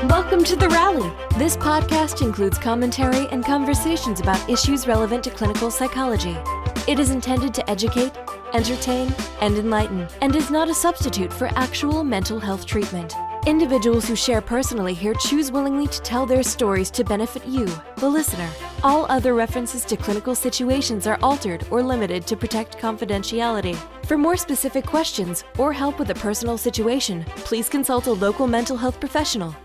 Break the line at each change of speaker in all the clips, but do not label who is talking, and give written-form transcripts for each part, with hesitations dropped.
Welcome to The Rally. This podcast includes commentary and conversations about issues relevant to clinical psychology. It is intended to educate, entertain, and enlighten, and is not a substitute for actual mental health treatment. Individuals who share personally here choose willingly to tell their stories to benefit you, the listener. All other references to clinical situations are altered or limited to protect confidentiality. For more specific questions or help with a personal situation, please consult a local mental health professional.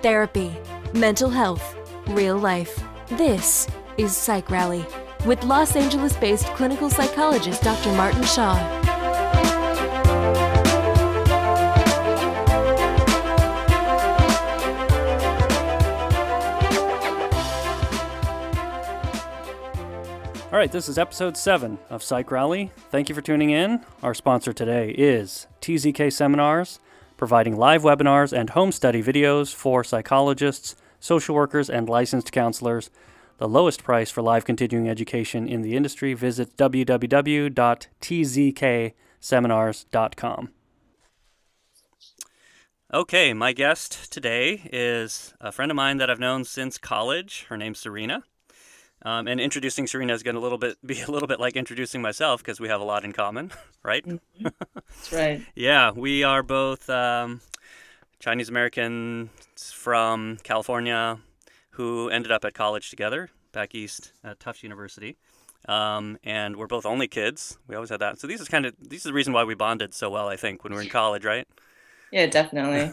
Therapy, mental health, real life. This is Psych Rally with Los Angeles-based clinical psychologist Dr. Martin Hsia.
All right, this is episode 7 of Psych Rally. Thank you for tuning in. Our sponsor today is TZK Seminars, providing live webinars and home study videos for psychologists, social workers, and licensed counselors. The lowest price for live continuing education in the industry. Visit www.tzkseminars.com. Okay, my guest today is a friend of mine that I've known since college. Her name's Serena. And introducing Serena is going to be a little bit like introducing myself because we have a lot in common, right?
Mm-hmm. That's right.
Yeah, we are both Chinese Americans from California who ended up at college together back east at Tufts University. And we're both only kids. We always had that. So this is the reason why we bonded so well, I think, when we were in college, right?
Yeah, definitely.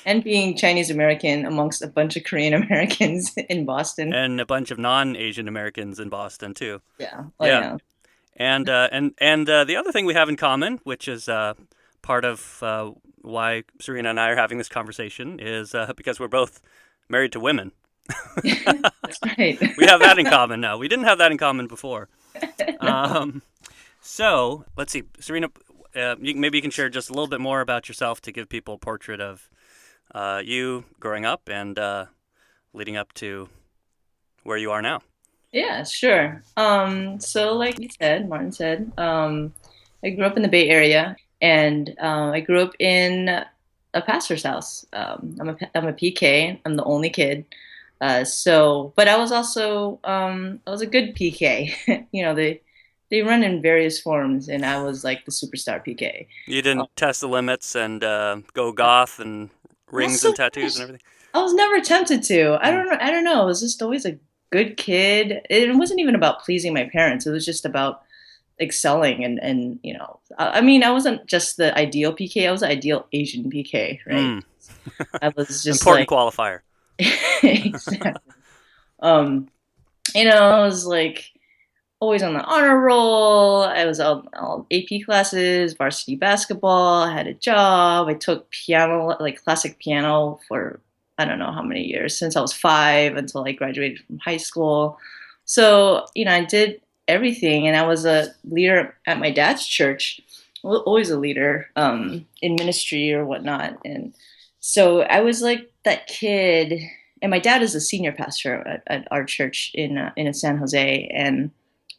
And being Chinese American amongst a bunch of Korean Americans in Boston.
And a bunch of non-Asian Americans in Boston, too.
Yeah.
Yeah. And the other thing we have in common, which is part of why Serena and I are having this conversation, is because we're both married to women.
That's right.
We have that in common now. We didn't have that in common before. So, let's see. Serena, maybe you can share just a little bit more about yourself to give people a portrait of you growing up and leading up to where you are now.
Yeah, sure. So like you said, Martin said, I grew up in the Bay Area, and I grew up in a pastor's house. I'm a PK. I'm the only kid. But I was also I was a good PK. They run in various forms, and I was like the superstar PK.
You didn't test the limits and go goth and rings and tattoos and everything?
I was never tempted to. I don't know. I was just always a good kid. It wasn't even about pleasing my parents. It was just about excelling and I wasn't just the ideal PK. I was the ideal Asian PK, right? I was just
important qualifier.
Exactly. I was like always on the honor roll. I was all AP classes, varsity basketball. I had a job. I took piano, like classic piano, for I don't know how many years, since I was 5 until I graduated from high school. So, I did everything, and I was a leader at my dad's church, always a leader in ministry or whatnot. And so I was like that kid, and my dad is a senior pastor at our church in San Jose, and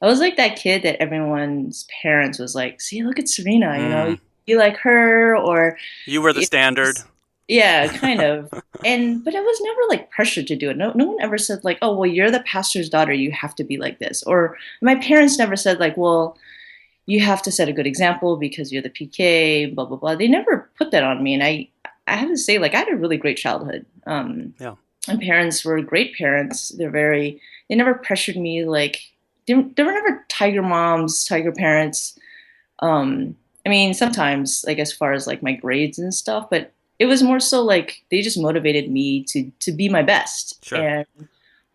I was like that kid that everyone's parents was like, see, look at Serena, you like her, or... You
were the standard.
Yeah, kind of. But I was never like pressured to do it. No one ever said like, oh, well, you're the pastor's daughter, you have to be like this. Or my parents never said like, well, you have to set a good example because you're the PK, blah, blah, blah. They never put that on me. And I have to say, like, I had a really great childhood.
Yeah.
My parents were great parents. They never pressured me. Like, there were never tiger moms, tiger parents. Sometimes, like, as far as like my grades and stuff, but it was more so like they just motivated me to be my best.
Sure.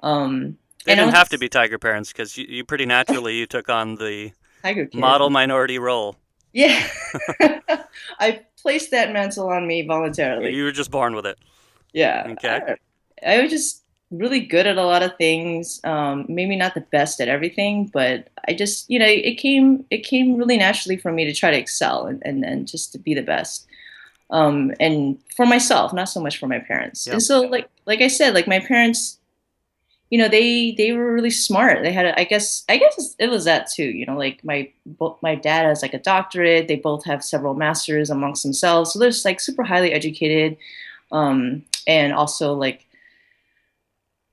And
they didn't have to be tiger parents because you pretty naturally you took on the
tiger kid.
Model minority role.
Yeah. I placed that mantle on me voluntarily.
You were just born with it.
Yeah.
Okay.
I was just really good at a lot of things. Maybe not the best at everything, but I just, it came really naturally for me to try to excel and just to be the best. And for myself, not so much for my parents.
Yep.
And so like I said, like my parents, they were really smart. They had, I guess it was that too. Like my dad has like a doctorate. They both have several masters amongst themselves, so they're just like super highly educated, and also like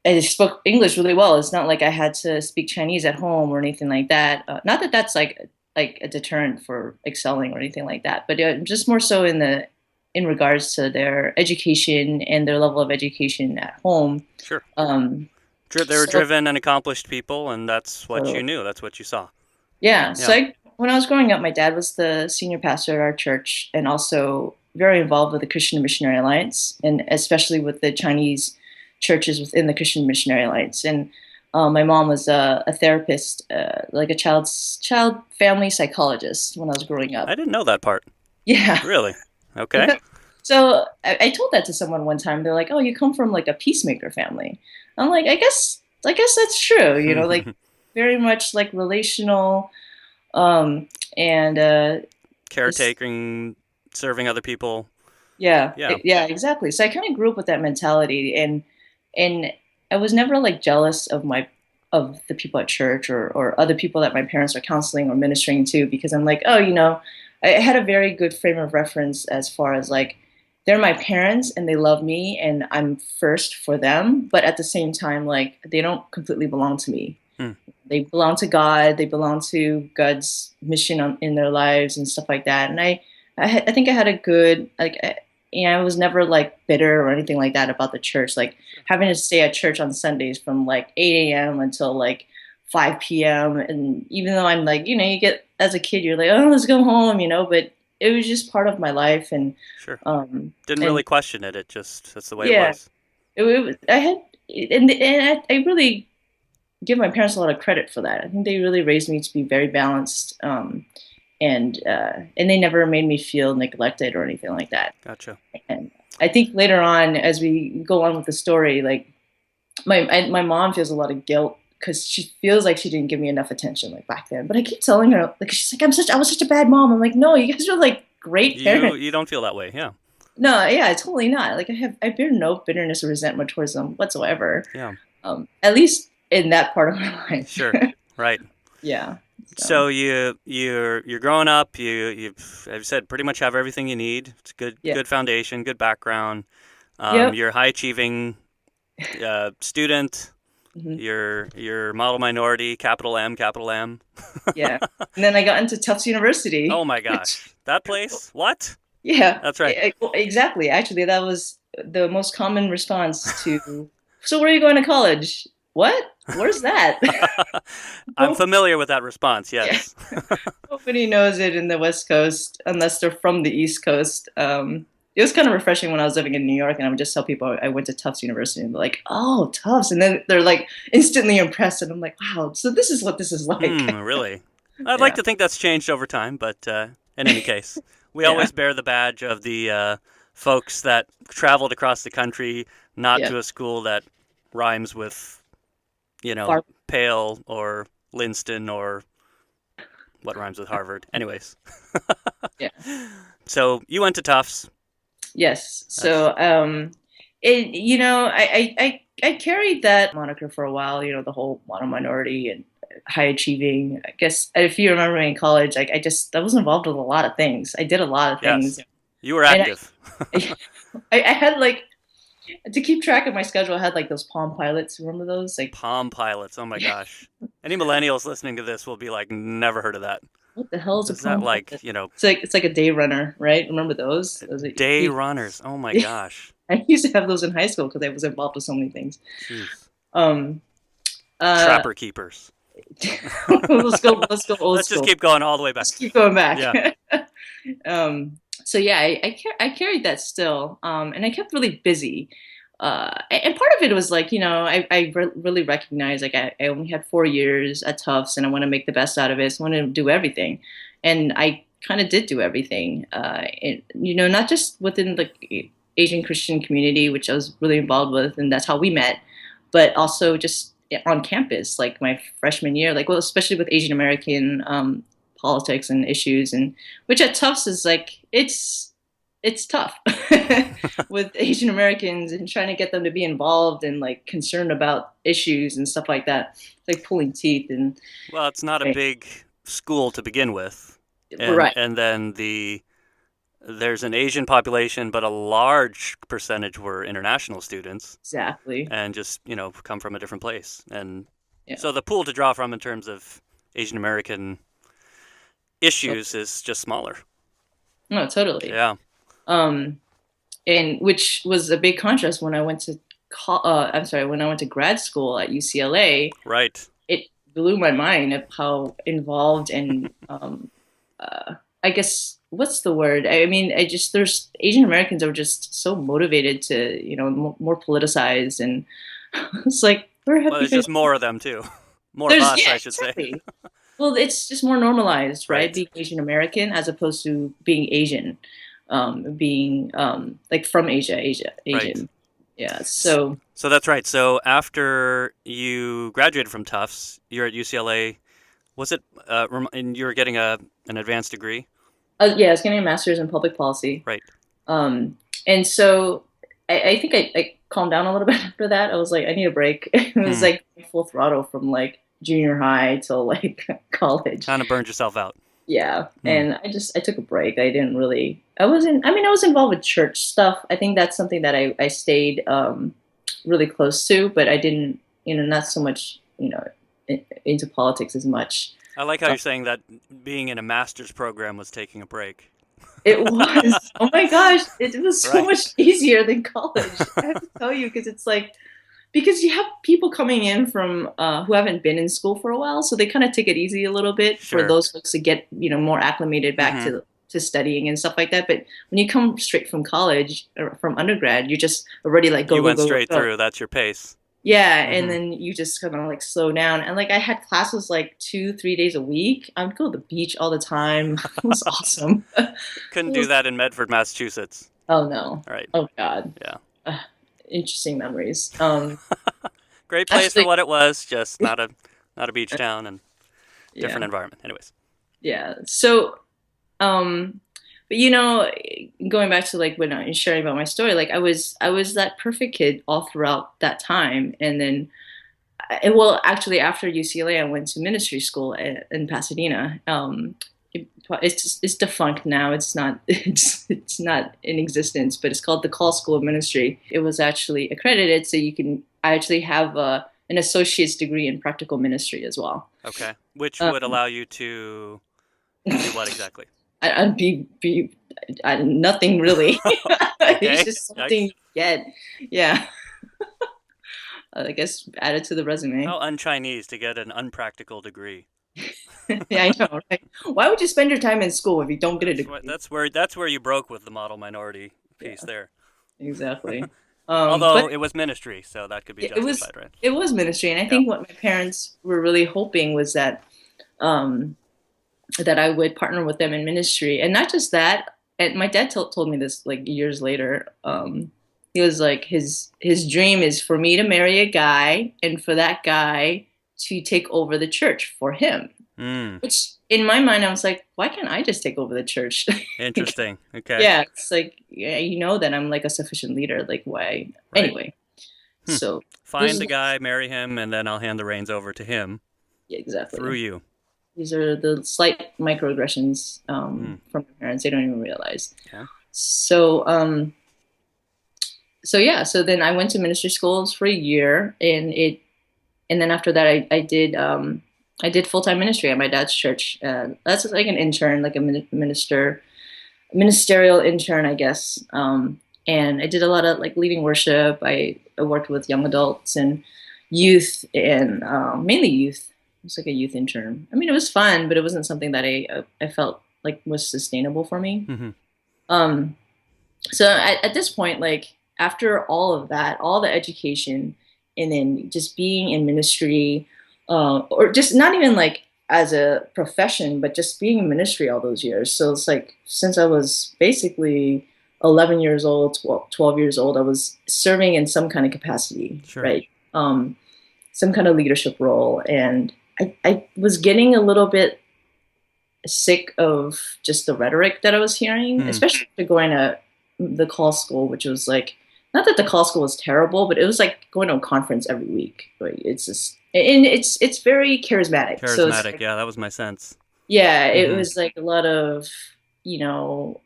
I spoke English really well. It's not like I had to speak Chinese at home or anything like that. Not that that's like a deterrent for excelling or anything like that, but just more so in regards to their education and their level of education at home.
Sure.
Um,
They were
so,
driven and accomplished people, and that's what you
so
knew. That's what you saw.
yeah. So
Yeah.
when I was growing up, my dad was the senior pastor at our church, and also very involved with the Christian Missionary Alliance, and especially with the Chinese churches within the Christian Missionary Alliance. And my mom was a therapist, like a child family psychologist when I was growing up.
I didn't know that part.
Yeah.
Really? Okay.
So I told that to someone one time. They're like, "Oh, you come from like a peacemaker family." I'm like, I guess that's true. Like very much like relational, and
Caretaking, serving other people.
yeah,
Yeah.
yeah, exactly. So I kind of grew up with that mentality, and I was never like jealous of the people at church or other people that my parents are counseling or ministering to, because I'm like, oh, I had a very good frame of reference as far as like they're my parents and they love me and I'm first for them, but at the same time, like they don't completely belong to me.
Hmm.
They belong to God. They belong to God's mission in their lives and stuff like that. And I think I had a good like. I was never like bitter or anything like that about the church. Like having to stay at church on Sundays from like 8 a.m. until like 5 p.m. And even though I'm like, you get as a kid, you're like, oh, let's go home, but it was just part of my life. And
Sure. Didn't
and
really question it. It just, that's the way
yeah,
it was.
it was, I had, and I really give my parents a lot of credit for that. I think they really raised me to be very balanced. And they never made me feel neglected or anything like that.
Gotcha.
And I think later on, as we go on with the story, like my mom feels a lot of guilt because she feels like she didn't give me enough attention like back then. But I keep telling her, like, she's like, I was such a bad mom. I'm like, no, you guys are like great parents.
You don't feel that way. Yeah.
No, yeah, totally not. Like I bear no bitterness or resentment towards them whatsoever.
Yeah.
At least in that part of my life.
Sure. Right.
Yeah.
So you're growing up. You've, as I said, pretty much have everything you need. It's good foundation, good background.
Yep.
You're a high achieving student.
Mm-hmm.
You're model minority, capital M, capital M.
Yeah. And then I got into Tufts University.
Oh my gosh, that place? What?
Yeah.
That's right.
Exactly. Actually, that was the most common response to. So where are you going to college? What? Where's that?
I'm familiar with that response, yes.
Yeah. Nobody knows it in the West Coast unless they're from the East Coast. It was kind of refreshing when I was living in New York, and I would just tell people I went to Tufts University, and they're like, "Oh, Tufts," and then they're like instantly impressed, and I'm like, "Wow, so this is what this is like."
Really? I'd like to think that's changed over time, but in any case, we always bear the badge of the folks that traveled across the country, not to a school that rhymes with, Pale or Linston or what rhymes with Harvard. Anyways.
Yeah.
So you went to Tufts.
Yes. So, I carried that moniker for a while, the whole model minority and high achieving. I guess if you remember me in college, I was involved with a lot of things. I did a lot of things.
Yes. You were active.
I had like, to keep track of my schedule, I had like those Palm Pilots. Remember those? Like
Palm Pilots. Oh my gosh. Any millennials listening to this will be like, never heard of that.
What the hell is a Palm
that like,
Pilot? It's like a day runner, right? Remember those?
Day runners. Oh my gosh.
I used to have those in high school because I was involved with so many things.
Jeez. Trapper keepers.
Let's go old school.
Let's just keep going all the way back.
Let's keep going back.
Yeah.
So yeah, I carried that still, and I kept really busy. And part of it was like, I really recognized like I only had 4 years at Tufts, and I want to make the best out of it. So I want to do everything, and I kind of did do everything. Not just within the Asian Christian community, which I was really involved with, and that's how we met, but also just on campus, like my freshman year, like, well, especially with Asian American politics and issues, and which at Tufts is like, it's it's tough with Asian Americans and trying to get them to be involved and like concerned about issues and stuff like that. It's like pulling teeth and
Well, it's not a big school to begin with.
right.
And then there's an Asian population, but a large percentage were international students
Exactly.
and just, come from a different place. And
Yeah.
so the pool to draw from in terms of Asian American issues is just smaller.
No, totally.
Yeah.
And which was a big contrast when I went to when I went to grad school at UCLA.
Right.
It blew my mind of how involved and I guess what's the word? I mean, there's Asian Americans are just so motivated to more politicized, and it's like
Well, there's just more of them too. More of us, I should
exactly.
say.
Well, it's just more normalized, right?
Right.
Being Asian American as opposed to being Asian, being like from Asian.
Right.
Yeah. So
that's right. So after you graduated from Tufts, you're at UCLA. Was it? And you were getting an advanced degree.
yeah, I was getting a master's in public policy.
Right.
And so I think I calmed down a little bit after that. I was like, I need a break. It was like full throttle from like junior high till like college.
Kind of burned yourself out.
Yeah. And I took a break. I was involved with church stuff. I think that's something that I stayed really close to, but I didn't, not so much, into politics as much.
I like how you're saying that being in a master's program was taking a break.
It was. Oh my gosh. It was so much easier than college. I have to tell you, because you have people coming in from who haven't been in school for a while, so they kind of take it easy a little bit for those folks to get more acclimated back to studying and stuff like that. But when you come straight from college or from undergrad, you're just already like
you went straight through. That's your pace.
Yeah, and then you just kind of like slow down. And like I had classes like 2-3 days a week. I would go to the beach all the time. It was awesome.
Couldn't do that in Medford, Massachusetts.
Oh no.
Right.
Oh God.
Yeah.
Interesting memories.
Great place for what it was, just not a beach town and different environment. Anyways.
Yeah. So, but going back to like when I was sharing about my story, like I was that perfect kid all throughout that time, and then, actually after UCLA, I went to ministry school in Pasadena. It's defunct now. It's not it's not in existence, but it's called the Call School of Ministry. It was actually accredited, so I actually have an associate's degree in practical ministry as well.
Okay, which would allow you to do what exactly?
I'd be nothing really.
Okay.
It's just something you get. Yeah. I guess added to the resume.
How un-Chinese to get an unpractical degree.
Yeah, I know, right? Why would you spend your time in school if you don't get a degree?
That's where you broke with the model minority piece there.
Exactly.
Although it was ministry, so that could be justified, right?
It was ministry, and I think what my parents were really hoping was that that I would partner with them in ministry, and not just that. And my dad told me this like years later. He was like, his dream is for me to marry a guy, and for that guy to take over the church for him. Which in my mind, I was like, why can't I just take over the church?
Interesting. Okay.
Yeah, it's like, that I'm like a sufficient leader. Like, why? Right. Anyway, so
find the guy, marry him, and then I'll hand the reins over to him.
Yeah, exactly.
Through you.
These are the slight microaggressions from my parents. They don't even realize.
Yeah.
So then I went to ministry schools for a year, and then after that I did full-time ministry at my dad's church. That's like an intern, like a ministerial intern, I guess. And I did a lot of like leading worship. I worked with young adults and youth, and mainly youth. It was like a youth intern. I mean, it was fun, but it wasn't something that I felt like was sustainable for me. So at this point, like after all of that, all the education, and then just being in ministry, or just not even like as a profession, but just being in ministry all those years. So it's like since I was basically 11 years old, 12 years old, I was serving in some kind of capacity, right? Some kind of leadership role. And I was getting a little bit sick of just the rhetoric that I was hearing, especially after going to the call school, which was like, not that the call school was terrible, but it was like going to a conference every week. Like, it's just, and it's very charismatic. So it's
Charismatic,
like,
yeah, that was my sense.
yeah, it
Hmm.
was like a lot of, you know,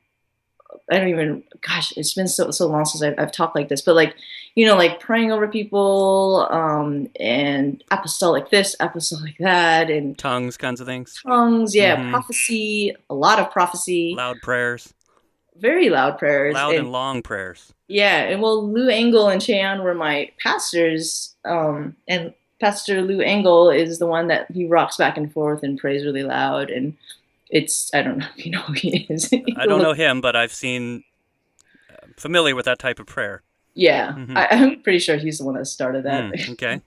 I don't even, gosh, it's been so long since I've talked like this, but like, like praying over people, and apostolic this, apostolic that, and
Tongues kinds of things.
tongues, yeah,
Hmm.
prophecy, a lot of prophecy,
Loud prayers.
very loud prayers,
Loud
and
and long prayers.
yeah, and well, Lou Engle and Cheyenne were my pastors, and Pastor Lou Engle is the one that he rocks back and forth and prays really loud, and I don't know if you know who he is.
I
He'll
don't know
look,
him, but I've seen, familiar with that type of prayer.
yeah,
Hmm.
I'm pretty sure he's the one that started that.
Okay.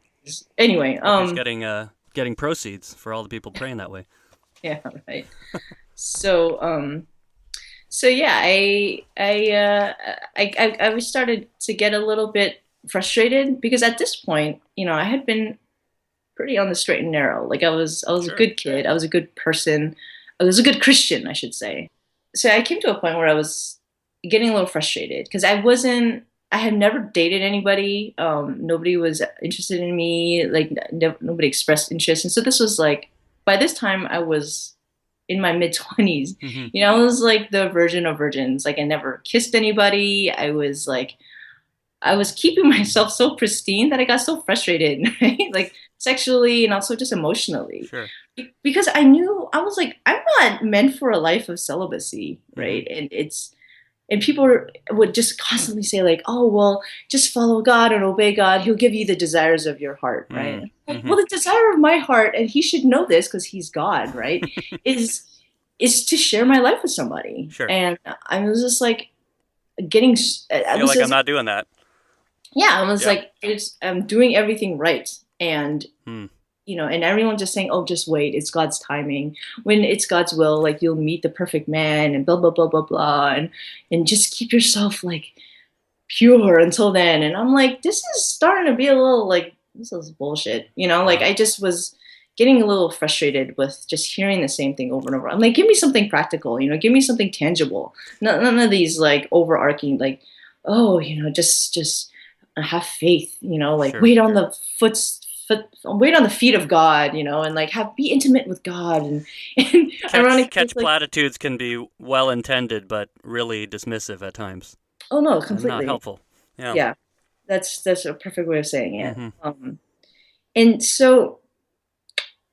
Anyway,
Hope he's getting proceeds for all the people praying that way.
yeah, right. So, so yeah, I started to get a little bit frustrated because at this point, I had been pretty on the straight and narrow. Like I was a
Sure.
good kid. I was a good person. I was a good Christian, I should say. So I came to a point where I was getting a little frustrated because I had never dated anybody. Nobody was interested in me. Like nobody expressed interest. And so this was like, by this time I was in my mid 20s.
Hmm.
I was like the virgin of virgins. Like I never kissed anybody. I was keeping myself so pristine that I got so frustrated, right? Like sexually and also just emotionally.
Sure.
Because I knew I was like, I'm not meant for a life of celibacy,
Hmm.
right? And people would just constantly say like, oh, well, just follow God and obey God. He'll give you the desires of your heart, right? Like,
Mm-hmm.
well, the desire of my heart, and he should know this because he's God, right? is is to share my life with somebody.
Sure.
And I was just like getting, I
Feel
was
like I'm
just,
not doing that.
yeah, I was
Yeah.
like, I'm doing everything right. And,
Hmm.
and everyone just saying, oh, just wait, it's God's timing. When it's God's will, like you'll meet the perfect man and blah, blah, blah, blah, blah. And just keep yourself like pure until then. And I'm like, this is starting to be a little like, this is bullshit. Like
Wow.
I just was getting a little frustrated with just hearing the same thing over and over. I'm like, give me something practical, give me something tangible. None of these like overarching, like, oh, just have faith, like
Sure.
wait on the wait on the feet of God, and like be intimate with God. And ironically, it's
Catch
like,
platitudes can be well intended, but really dismissive at times
oh no,
and not
completely.
helpful. Yeah.
Yeah, that's a perfect way of saying it.
Hmm.
And so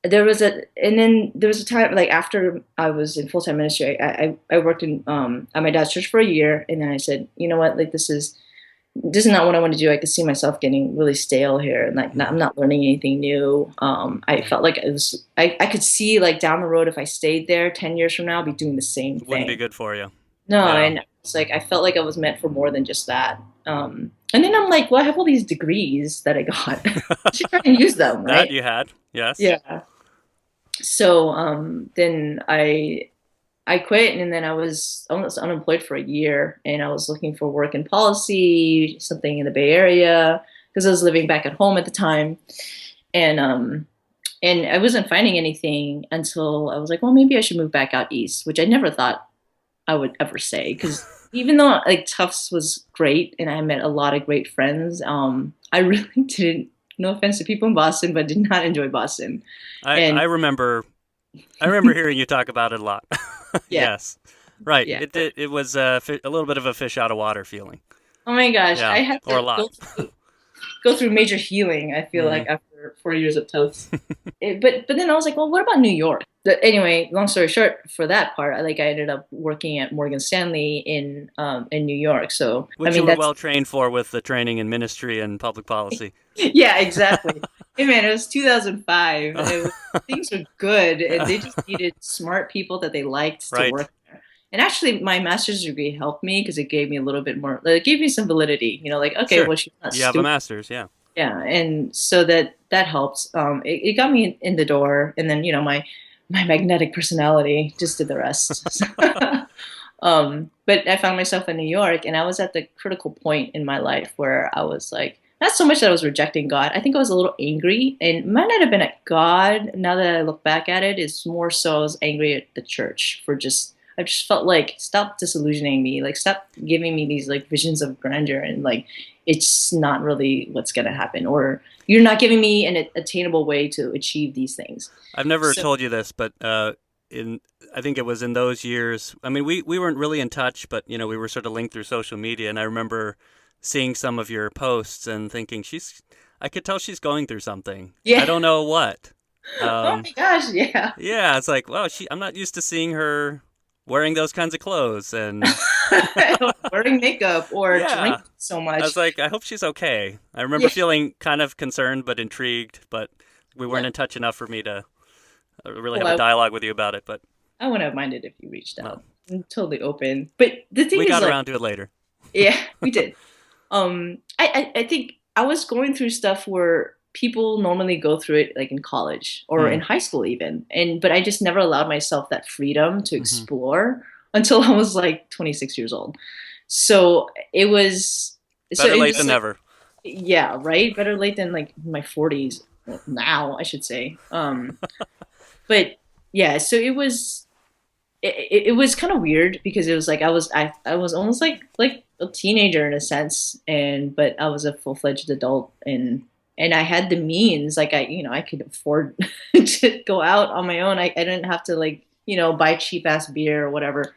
and then there was a time like after I was in full time ministry, I worked in at my dad's church for a year, and then I said, you know what, like this is not what I want to do. I could see myself getting really stale here, and like I'm not learning anything new. I
Yeah.
felt like I could see like down the road if I stayed there 10 years from now, I'd be doing the same
Wouldn't be
thing.
good for you.
No,
Yeah.
and it's like I felt like I was meant for more than just that. And then I'm like, well, I have all these degrees that I got. I should try and use them,
That
right?
you had. Yes.
Yeah. So then I quit, and then I was almost unemployed for a year, and I was looking for work in policy, something in the Bay Area, because I was living back at home at the time, and I wasn't finding anything until I was like, well, maybe I should move back out east, which I never thought I would ever say, because even though like Tufts was great and I met a lot of great friends, I really didn't. No offense to people in Boston, but did not enjoy Boston,
I
and
I remember I remember hearing you talk about it a lot.
yeah,
Yes. Right.
yeah.
It was a little bit of a fish out of water feeling.
Oh my gosh, I
Yeah.
had
Or a
to
lot.
go through major healing. I feel
Hmm.
like after 4 years of Tufts, but then I was like, well, what about New York? Anyway, long story short, for that part, I ended up working at Morgan Stanley in New York. So I
Which you
mean,
were
that's
well trained for with the training in ministry and public policy.
yeah, exactly. Hey man, it was 2005. Things were good, and they just needed smart people that they liked to
Right.
work there. And actually, my master's degree helped me because it gave me a little bit more. It gave me some validity. Like, okay,
Sure.
well, she's not
You have a
stupid.
master's, yeah.
Yeah, and so that helps. It got me in the door, and then my magnetic personality just did the rest. But I found myself in New York, and I was at the critical point in my life where I was like, not so much that I was rejecting God. I think I was a little angry, and it might not have been at God. Now that I look back at it, it's more so I was angry at the church for just I just felt like, stop disillusioning me, like stop giving me these like visions of grandeur, and like it's not really what's gonna happen, or you're not giving me an attainable way to achieve these things.
I've never
So
told you this, but I think it was in those years. I mean, we weren't really in touch, but we were sort of linked through social media, and I remember seeing some of your posts and thinking I could tell she's going through something.
yeah.
I don't know what.
Oh my gosh, yeah.
Yeah, it's like, well, I'm not used to seeing her wearing those kinds of clothes, and
Wearing makeup or
yeah,
drinking so
I
much.
was like, I hope she's okay. I remember
Yeah.
feeling kind of concerned but intrigued, but we weren't
Yeah.
in touch enough for me to really
Well,
have a dialogue with you about it. But
I wouldn't have minded if you reached
no,
out. I'm totally open. But the thing
we
is,
got
like,
around to it later.
yeah, we did. I think I was going through stuff where people normally go through it like in college or in high school even. But I just never allowed myself that freedom to explore until I was like 26 years old. So it was
Better late than never.
Yeah, right? Better late than like my 40s. Well, now, I should say. But yeah, so it was kind of weird because it was like I was almost like a teenager in a sense, but I was a full-fledged adult, and I had the means, like I could afford to go out on my own. I didn't have to like buy cheap ass beer or whatever,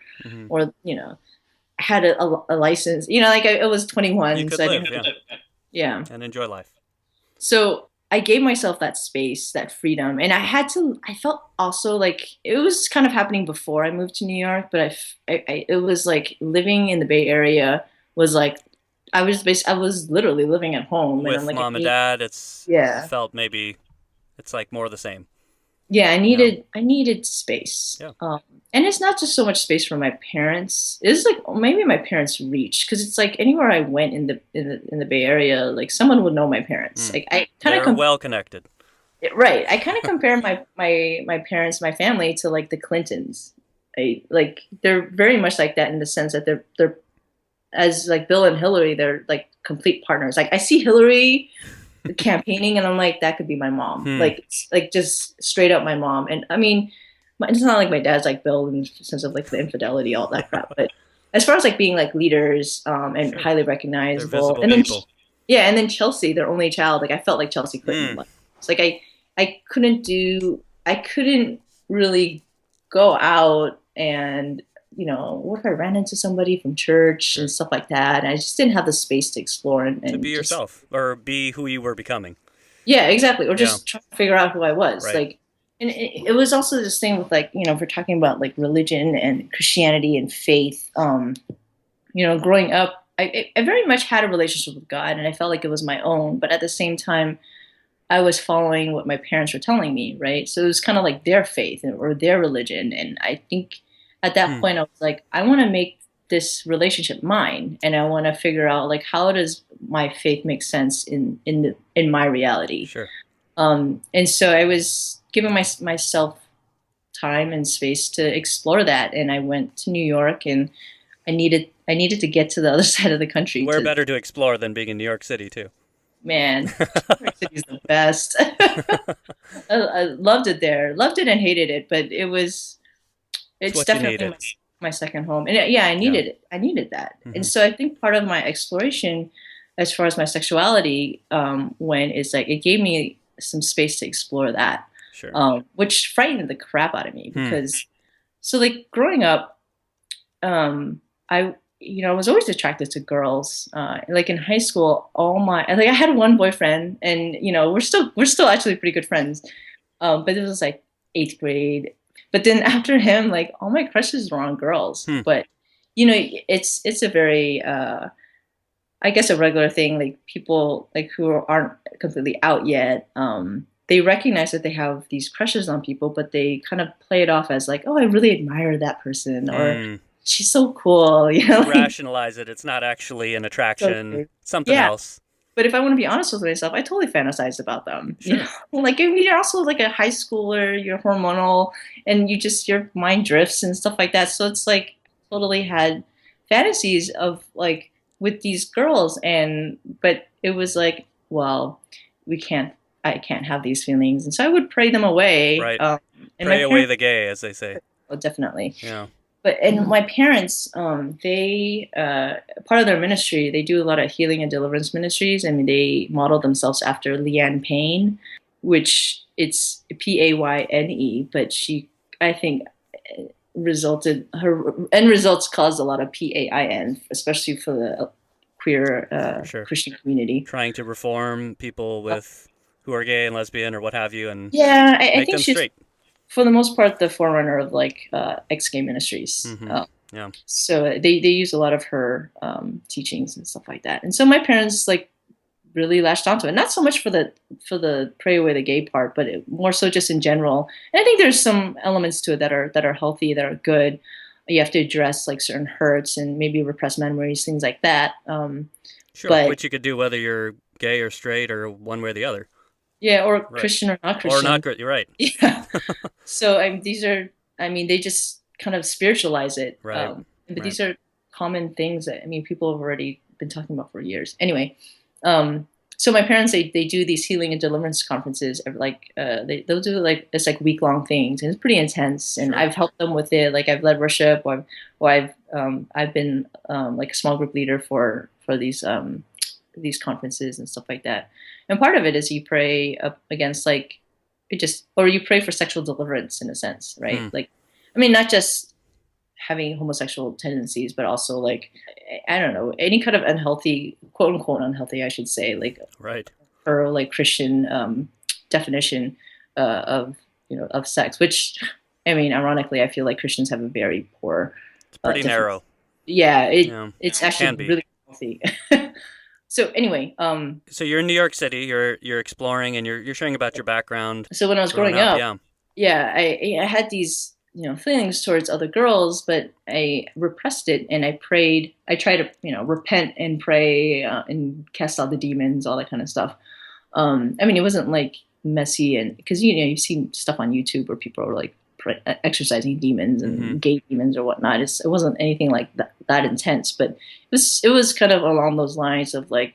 or I had a license. Like I was 21,
You could
so
live,
yeah,
and enjoy life.
so I gave myself that space, that freedom, and I felt also like it was kind of happening before I moved to New York, but it was like living in the Bay Area was like, I was literally living at home. And
With
I'm like,
mom and dad,
yeah.
felt maybe it's like more of the same.
Yeah, I needed space.
Yeah.
And it's not just so much space for my parents. It's like maybe my parents' reach, because it's like anywhere I went in the Bay Area, like someone would know my parents. Like I kind
They're
of
well connected.
right. I kind of compare my parents, my family to like the Clintons. Like they're very much like that in the sense that they're as like Bill and Hillary, they're like complete partners. Like I see Hillary campaigning, and I'm like, that could be my mom. Like just straight up my mom. And I mean, it's not like my dad's like Bill in the sense of like the infidelity, all that crap. But as far as like being like leaders, and highly recognizable, and then
people.
yeah, and then Chelsea, their only child. Like I felt like Chelsea Clinton. It's like I couldn't really go out and what if I ran into somebody from church and stuff like that? And I just didn't have the space to explore and
To be yourself, or be who you were becoming.
Yeah, exactly. Or just trying to figure out who I was.
Right.
Like, and it was also this thing with like, if we're talking about like religion and Christianity and faith, growing up, I very much had a relationship with God, and I felt like it was my own. But at the same time, I was following what my parents were telling me, right? So it was kind of like their faith or their religion. And I think at that point, I was like, I want to make this relationship mine, and I want to figure out like, how does my faith make sense in my reality?
Sure.
And so I was giving myself time and space to explore that, and I went to New York, and I needed to get to the other side of the country.
Where better to explore than being in New York City too?
Man, New York City's the best. I loved it there, loved it and hated it, but it's definitely my second home. And yeah, I needed it. I needed that. And so I think part of my exploration as far as my sexuality went is like, it gave me some space to explore that.
Sure.
Which frightened the crap out of me because, so like growing up, I was always attracted to girls. Like in high school, I had one boyfriend, and we're still actually pretty good friends. But it was like 8th grade. But then after him, like all my crushes were on girls. But it's a very I guess a regular thing. Like people like who aren't completely out yet, they recognize that they have these crushes on people, but they kind of play it off as like, oh, I really admire that person, or she's so cool.
Rationalize it. It's not actually an attraction. Something else.
But if I want to be honest with myself, I totally fantasize about them.
Sure.
Like you're also like a high schooler, you're hormonal, and your mind drifts and stuff like that. So it's like totally had fantasies of like with these girls, but it was like, well, I can't have these feelings, and so I would pray them away.
Right.
And
pray away the gay, as they say.
Oh, definitely.
Yeah.
And my parents, they part of their ministry, they do a lot of healing and deliverance ministries. I mean, they model themselves after Leanne Payne, which it's Payne, but she, I think, her end results caused a lot of PAIN, especially for the queer
Sure.
Christian community.
Trying to reform people who are gay and lesbian or what have you, and
I
make
think
them
she's,
straight.
for the most part, the forerunner of like ex-gay ministries.
Yeah.
So they use a lot of her teachings and stuff like that. And so my parents like really latched onto it. Not so much for the pray away the gay part, but more so just in general. And I think there's some elements to it that are healthy, that are good. You have to address like certain hurts and maybe repressed memories, things like that.
Sure,
but,
which you could do whether you're gay or straight or one way or the other.
Yeah, or
right.
Christian or not Christian.
Or not good, you're right.
Yeah. So they just kind of spiritualize it.
Right.
But these are common things that, people have already been talking about for years. Anyway, so my parents, they do these healing and deliverance conferences, like they'll do like it's like week-long things, and it's pretty intense. And
Sure.
I've helped them with it. Like I've led worship, or I've been like a small group leader for these conferences and stuff like that. And part of it is you pray up against or you pray for sexual deliverance in a sense, right? Like, not just having homosexual tendencies, but also like, I don't know, any kind of unhealthy, quote unquote unhealthy, I should say, like
right.
or like Christian definition of sex, which ironically, I feel like Christians have a very poor.
It's pretty narrow.
Yeah, it's actually really healthy. So anyway,
so you're in New York City. You're exploring, and you're sharing about your background.
So when I was growing up, I had these feelings towards other girls, but I repressed it, and I prayed. I tried to repent and pray and cast out the demons, all that kind of stuff. It wasn't like messy, and because you've seen stuff on YouTube where people are like exorcising demons and gay demons or whatnot. It wasn't anything like that intense, but it was kind of along those lines of like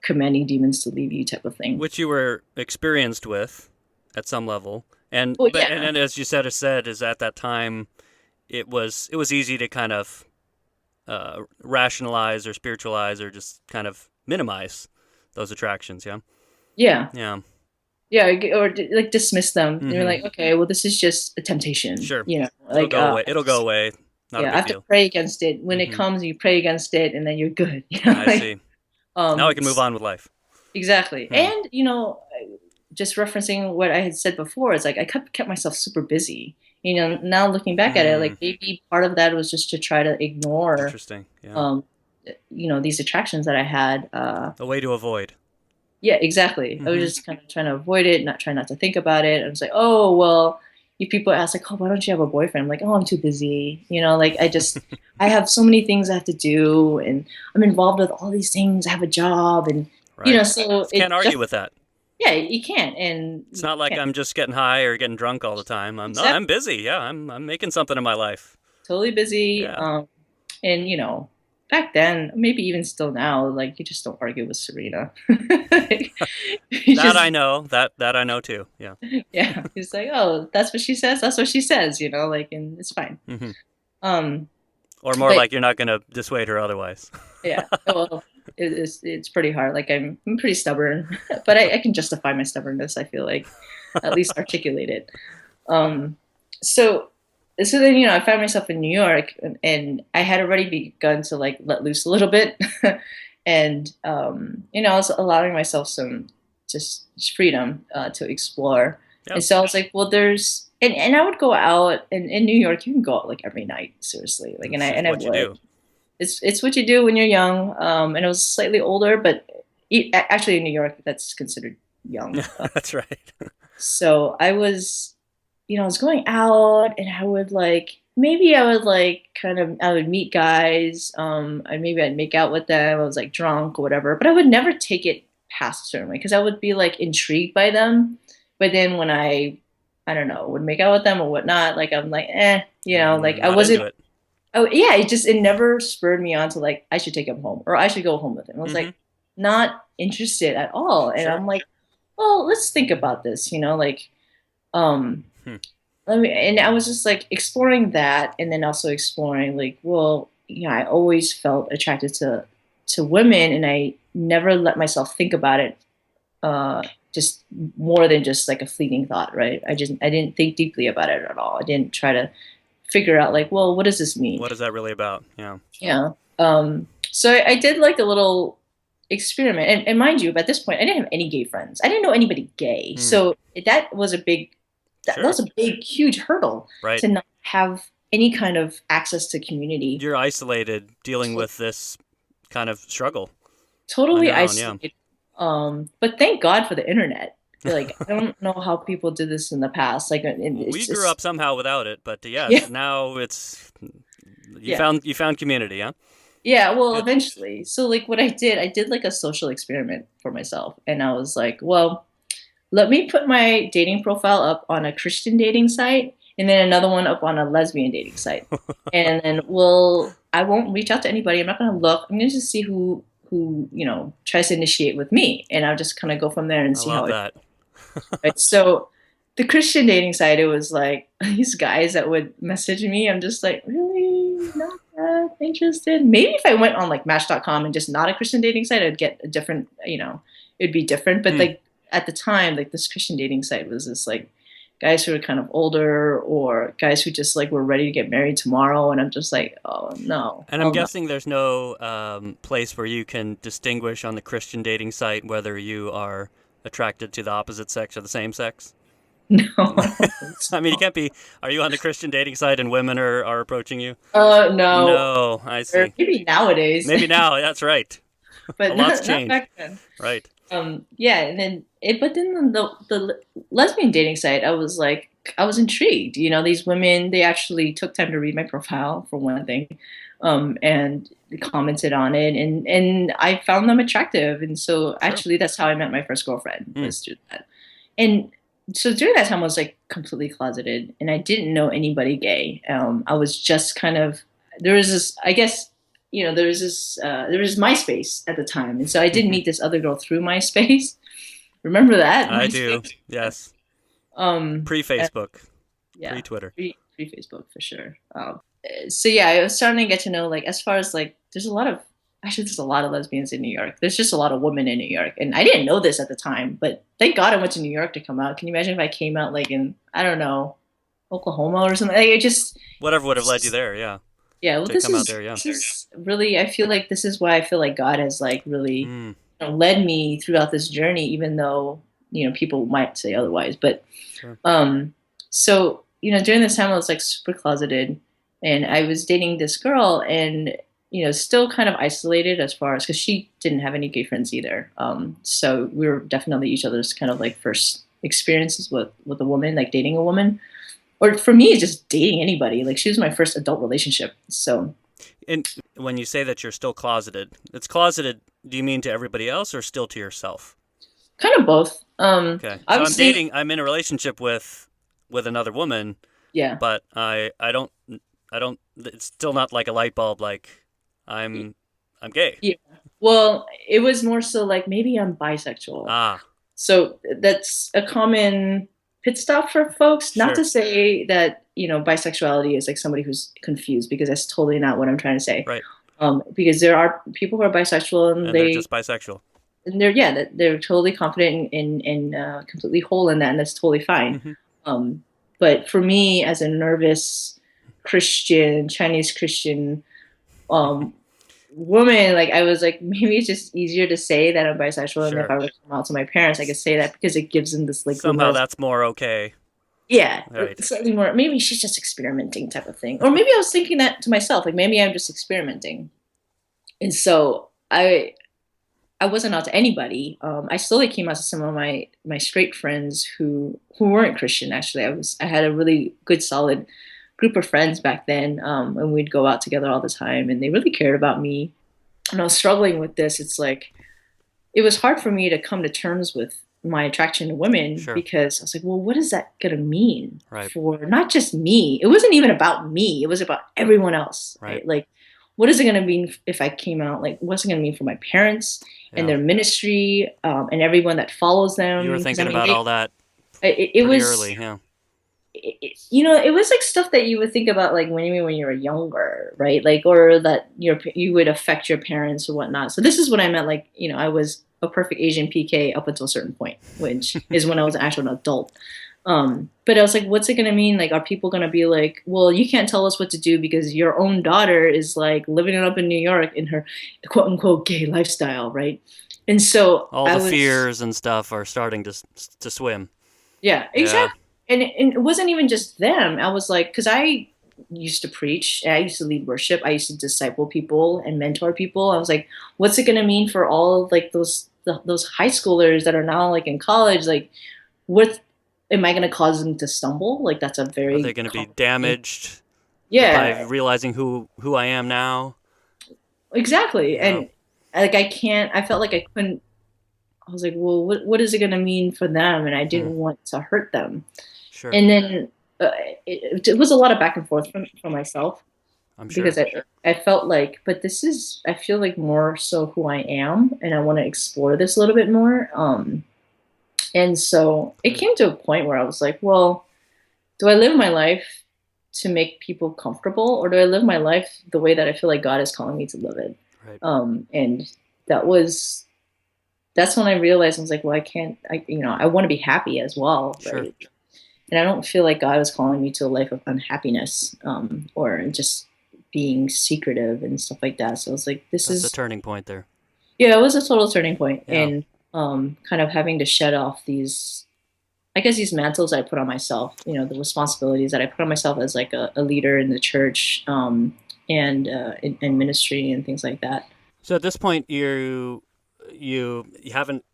commanding demons to leave you type of thing,
which you were experienced with at some level. And and as you said is at that time it was easy to kind of rationalize or spiritualize or just kind of minimize those attractions.
Yeah, or like dismiss them. And you're like, okay, well, this is just a temptation.
Sure.
Like
it'll go away. Not a big
I have
deal.
to pray against it. When it comes, you pray against it, and then you're good.
I see. Now I can move on with life.
Exactly. And just referencing what I had said before, it's like I kept myself super busy. Now looking back at it, like maybe part of that was just to try to ignore.
Interesting. Yeah.
These attractions that I had.
A way to avoid.
Yeah, exactly. I was just kind of trying to avoid it, trying not to think about it. I was like, oh, well, if people ask like, oh, why don't you have a boyfriend? I'm like, oh, I'm too busy. Like I have so many things I have to do, and I'm involved with all these things. I have a job, and so
can't argue with that.
Yeah, you can't. And
it's not like I'm just getting high or getting drunk all the time. I'm busy. Yeah, I'm making something in my life.
Totally busy.
Yeah.
And back then, maybe even still now, like you just don't argue with Serena.
I know. That I know too. Yeah.
Yeah. It's like, oh, that's what she says. That's what she says. And it's fine.
Or more like you're not going to dissuade her otherwise. Yeah.
Well, it's pretty hard. Like I'm pretty stubborn, but I can justify my stubbornness. I feel like at least articulate it. So then, I found myself in New York, and I had already begun to like let loose a little bit. And, I was allowing myself some just freedom to explore. Yep. And so I was like, well, and I would go out, and in New York, you can go out like every night, seriously. Like, I would. It's what you do when you're young. And I was slightly older, but actually in New York, that's considered young.
That's right.
So I was going out, and I would I would meet guys, and maybe I'd make out with them. I was like drunk or whatever, but I would never take it past a certain way, because I would be like intrigued by them. But then when I don't know, would make out with them or whatnot, like I'm like, like I wasn't. Oh yeah, it never spurred me on to like I should take him home or I should go home with him. I was like not interested at all, and I'm like, well, let's think about this, And I was just like exploring that, and then also exploring like, well, I always felt attracted to women, and I never let myself think about it just more than just like a fleeting thought, right? I didn't think deeply about it at all. I didn't try to figure out like, well, what does this mean?
What is that really about? Yeah.
Yeah. So I did like a little experiment, and mind you, at this point, I didn't have any gay friends. I didn't know anybody gay, so that was a big, that was a big, huge hurdle to not have any kind of access to community.
You're isolated, dealing with this kind of struggle.
Totally isolated. But thank God for the internet. Like, I don't know how people did this in the past. Like,
we grew up somehow without it, but now it's you found community, huh?
Yeah, well, eventually. So like what I did like a social experiment for myself, and I was like, well, let me put my dating profile up on a Christian dating site, and then another one up on a lesbian dating site, and then I won't reach out to anybody. I'm not going to look. I'm going to just see who tries to initiate with me, and I'll just kind of go from there and see how it. Right. So the Christian dating site, it was like these guys that would message me. I'm just like, really not that interested. Maybe if I went on like Match.com and just not a Christian dating site, I'd get a different, it'd be different. But like at the time, like this Christian dating site was this like guys who were kind of older, or guys who just like were ready to get married tomorrow. And I'm just like, oh no.
And I'm guessing there's no place where you can distinguish on the Christian dating site whether you are attracted to the opposite sex or the same sex.
No.
I mean, you can't be. Are you on the Christian dating site and women are approaching you?
No.
No, I see.
Or maybe nowadays.
Maybe now, that's right.
But
a lot's changed.
Not back then.
Right.
Yeah, and then the lesbian dating site, I was intrigued. These women, they actually took time to read my profile for one thing, and commented on it, and I found them attractive, and so actually that's how I met my first girlfriend, was through that. And so during that time, I was like completely closeted, and I didn't know anybody gay. I was just kind of, there was this, I guess, there was MySpace at the time, and so I did meet this other girl through MySpace. Remember that?
I do. Yes. Pre-Facebook.
Yeah.
Pre-Twitter.
Pre-Facebook for sure. So yeah, I was starting to get to know, like, as far as like, there's a lot of lesbians in New York. There's just a lot of women in New York, and I didn't know this at the time, but thank God I went to New York to come out. Can you imagine if I came out like in, I don't know, Oklahoma or something? Like, it just,
whatever would have led you there. Yeah.
Yeah, well, this is really, I feel like this is why I feel like God has like really led me throughout this journey, even though, people might say otherwise. But so, during this time I was like super closeted, and I was dating this girl, and, still kind of isolated as far as, because she didn't have any gay friends either. So we were definitely each other's kind of like first experiences with a woman, like dating a woman. Or for me, just dating anybody. Like, she was my first adult relationship. So,
and when you say that you're still closeted, it's closeted. Do you mean to everybody else or still to yourself?
Kind of both.
Okay. So I'm in a relationship with another woman.
Yeah.
But I don't. It's still not like a light bulb. Like, I'm gay.
Yeah. Well, it was more so like maybe I'm bisexual. So that's a common pit stop for folks. Not to say that, bisexuality is like somebody who's confused, because that's totally not what I'm trying to say.
Right.
Because there are people who are bisexual, and
they're just bisexual.
And they're totally confident and completely whole in that, and that's totally fine. Mm-hmm. But for me, as a nervous Christian, Chinese Christian woman, like, I was like, maybe it's just easier to say that I'm bisexual, and if I were to come out to my parents, I could say that, because it gives them this like
somehow that's more okay.
Yeah, right. Slightly more. Maybe she's just experimenting, type of thing, or maybe I was thinking that to myself, like maybe I'm just experimenting, and so I wasn't out to anybody. I slowly came out to some of my straight friends who weren't Christian. Actually, I had a really good, solid group of friends back then, and we'd go out together all the time, and they really cared about me. And I was struggling with this. It's like, it was hard for me to come to terms with my attraction to women, because I was like, well, what is that going to mean for not just me? It wasn't even about me. It was about everyone else. Right? Like, what is it going to mean if I came out? Like, what's it going to mean for my parents and their ministry, and everyone that follows them?
You were thinking about all that
it was
early, yeah.
it was like stuff that you would think about like when you were younger, right? Like, or that you would affect your parents or whatnot. So this is what I meant. Like, I was a perfect Asian PK up until a certain point, which is when I was actually an adult. But I was like, what's it going to mean? Like, are people going to be like, well, you can't tell us what to do because your own daughter is like living it up in New York in her quote unquote gay lifestyle, right? And so
all the fears and stuff are starting to swim.
Yeah, exactly. And it wasn't even just them. I was like, because I used to preach, I used to lead worship, I used to disciple people and mentor people. I was like, what's it going to mean for all of like those high schoolers that are now like in college? Like, what am I going to cause them to stumble? Like, that's a very
Are they going to be damaged?
Yeah,
by realizing who I am now.
Exactly, and like I felt like I couldn't. I was like, well, what is it going to mean for them? And I didn't want to hurt them.
Sure.
And then it was a lot of back and forth from myself.
I'm sure.
Because I felt like, but I feel like more so who I am, and I want to explore this a little bit more. And so it came to a point where I was like, well, do I live my life to make people comfortable, or do I live my life the way that I feel like God is calling me to live it?
Right.
And that's when I realized I was like, well, I want to be happy as well.
Sure.
Right? And I don't feel like God was calling me to a life of unhappiness, or just being secretive and stuff like that. So I was like, that's
a turning point there.
Yeah, it was a total turning point. And kind of having to shed off these mantles I put on myself, the responsibilities that I put on myself as like a leader in the church, and in ministry and things like that.
So at this point, you haven't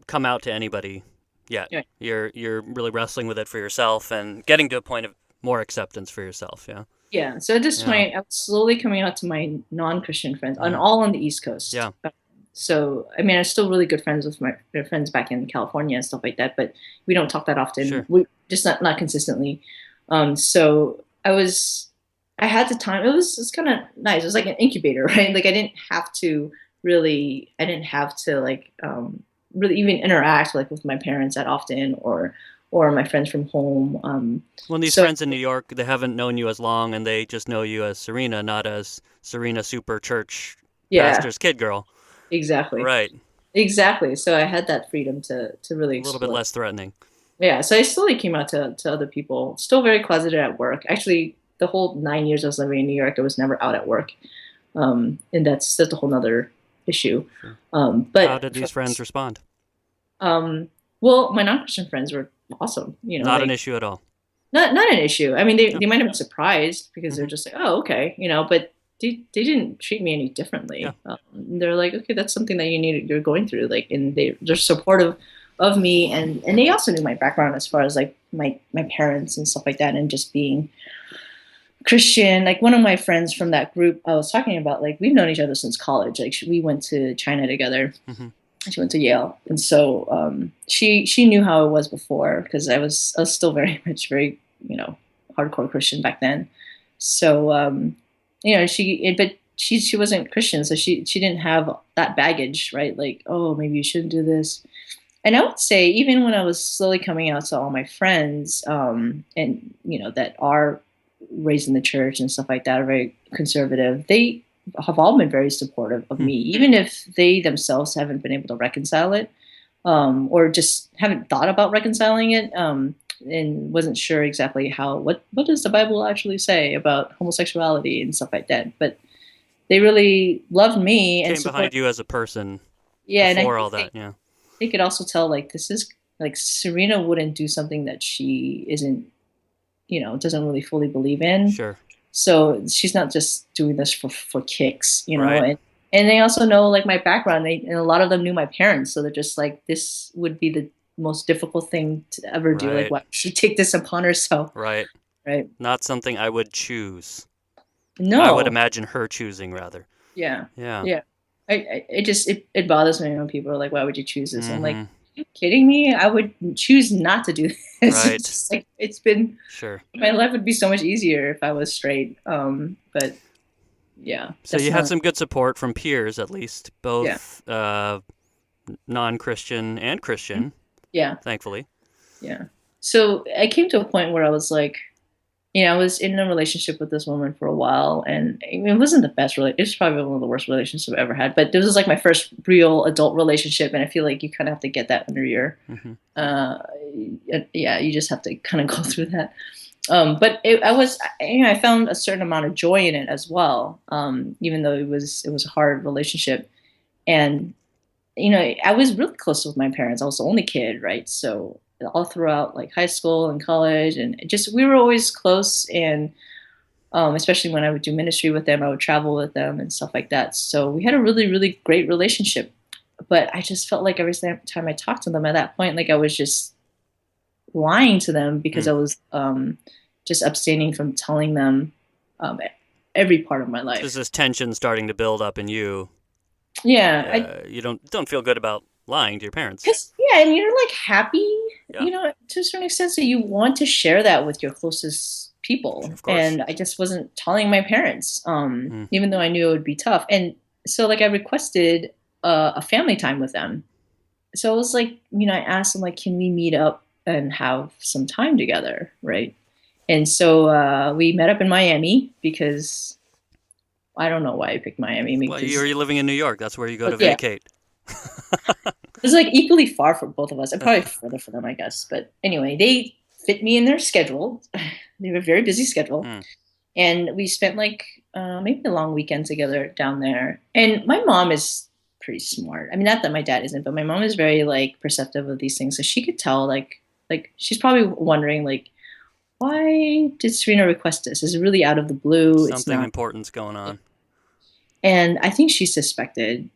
come out to anybody yet. Yeah. You're really wrestling with it for yourself and getting to a point of more acceptance for yourself. Yeah.
Yeah. So at this point, I was slowly coming out to my non-Christian friends, all on the East Coast.
Yeah.
So, I mean, I'm still really good friends with my friends back in California and stuff like that, but we don't talk that often.
Sure.
We just not consistently. So I had the time. It was kind of nice. It was like an incubator, right? Like I didn't have to like really even interact like with my parents that often, or my friends from home.
When these friends in New York, they haven't known you as long, and they just know you as Serena, not as Serena super church pastor's kid girl.
Exactly.
Right.
Exactly. So I had that freedom to really explore.
A little bit less threatening.
Yeah. So I slowly came out to other people. Still very closeted at work. Actually, the whole 9 years I was living in New York, I was never out at work, and that's a whole nother issue.
Sure.
But
how did these friends respond?
Well, my non-Christian friends were awesome.
Not an issue at all.
Not an issue. I mean, they might have been surprised because they're just like, oh, okay, but they didn't treat me any differently.
Yeah.
They're like, okay, that's something that you're going through. Like, and they're supportive of me, and they also knew my background as far as like my parents and stuff like that, and just being Christian. Like one of my friends from that group I was talking about, like we've known each other since college. Like we went to China together. Mm-hmm. She went to Yale, and so she knew how it was before, because I was still very hardcore Christian back then. So but she wasn't Christian, so she didn't have that baggage, right? Like, oh, maybe you shouldn't do this. And I would say even when I was slowly coming out to all my friends, and that are raised in the church and stuff like that, are very conservative, they have all been very supportive of me, even if they themselves haven't been able to reconcile it, or just haven't thought about reconciling it, and wasn't sure exactly what does the Bible actually say about homosexuality and stuff like that. But they really loved me and
came behind you as a person.
Yeah,
before
and
all that. Yeah,
they could also tell like this is like Serena wouldn't do something that she isn't, doesn't really fully believe in.
Sure.
So she's not just doing this for kicks,
Right.
And they also know like my background. And a lot of them knew my parents, so they're just like, this would be the most difficult thing to ever do.
Right.
Like, why would she take this upon herself?
Right.
Right.
Not something I would choose.
No.
I would imagine her choosing rather.
Yeah.
Yeah.
Yeah. It bothers me when people are like, why would you choose this?
Mm-hmm.
I'm like, are you kidding me? I would choose not to do this.
Right.
It's just like, it's been,
sure.
My life would be so much easier if I was straight. But yeah.
So you had some good support from peers, at least, both non-Christian and Christian.
Yeah.
Thankfully.
Yeah. So I came to a point where I was like, I was in a relationship with this woman for a while, and I mean, it wasn't the best relationship. It was probably one of the worst relationships I've ever had. But this was like my first real adult relationship, and I feel like you kind of have to get that under your, uh, yeah, you just have to kind of go through that. But I found a certain amount of joy in it as well, even though it was a hard relationship, and I was really close with my parents. I was the only kid, right? So all throughout like high school and college, and we were always close. And especially when I would do ministry with them, I would travel with them and stuff like that. So we had a really, really great relationship. But I just felt like every time I talked to them at that point, like I was just lying to them because I was just abstaining from telling them every part of my life.
There's this tension starting to build up in you.
Yeah.
You don't feel good about lying to your parents.
And you're like happy, to a certain extent. So you want to share that with your closest people.
Of course.
And I just wasn't telling my parents, even though I knew it would be tough. And so like I requested a family time with them. So it was like, I asked them like, can we meet up and have some time together, right? And so we met up in Miami because I don't know why I picked Miami.
Well, you're living in New York. That's where you go to vacate.
It was like equally far for both of us. And probably further for them, I guess. But anyway, they fit me in their schedule. They have a very busy schedule. And we spent like maybe a long weekend together down there. And my mom is pretty smart. I mean, not that my dad isn't, but my mom is very like perceptive of these things. So she could tell like she's probably wondering like, why did Serena request this? Is it really out of the blue?
Something important's going on.
And I think she suspected.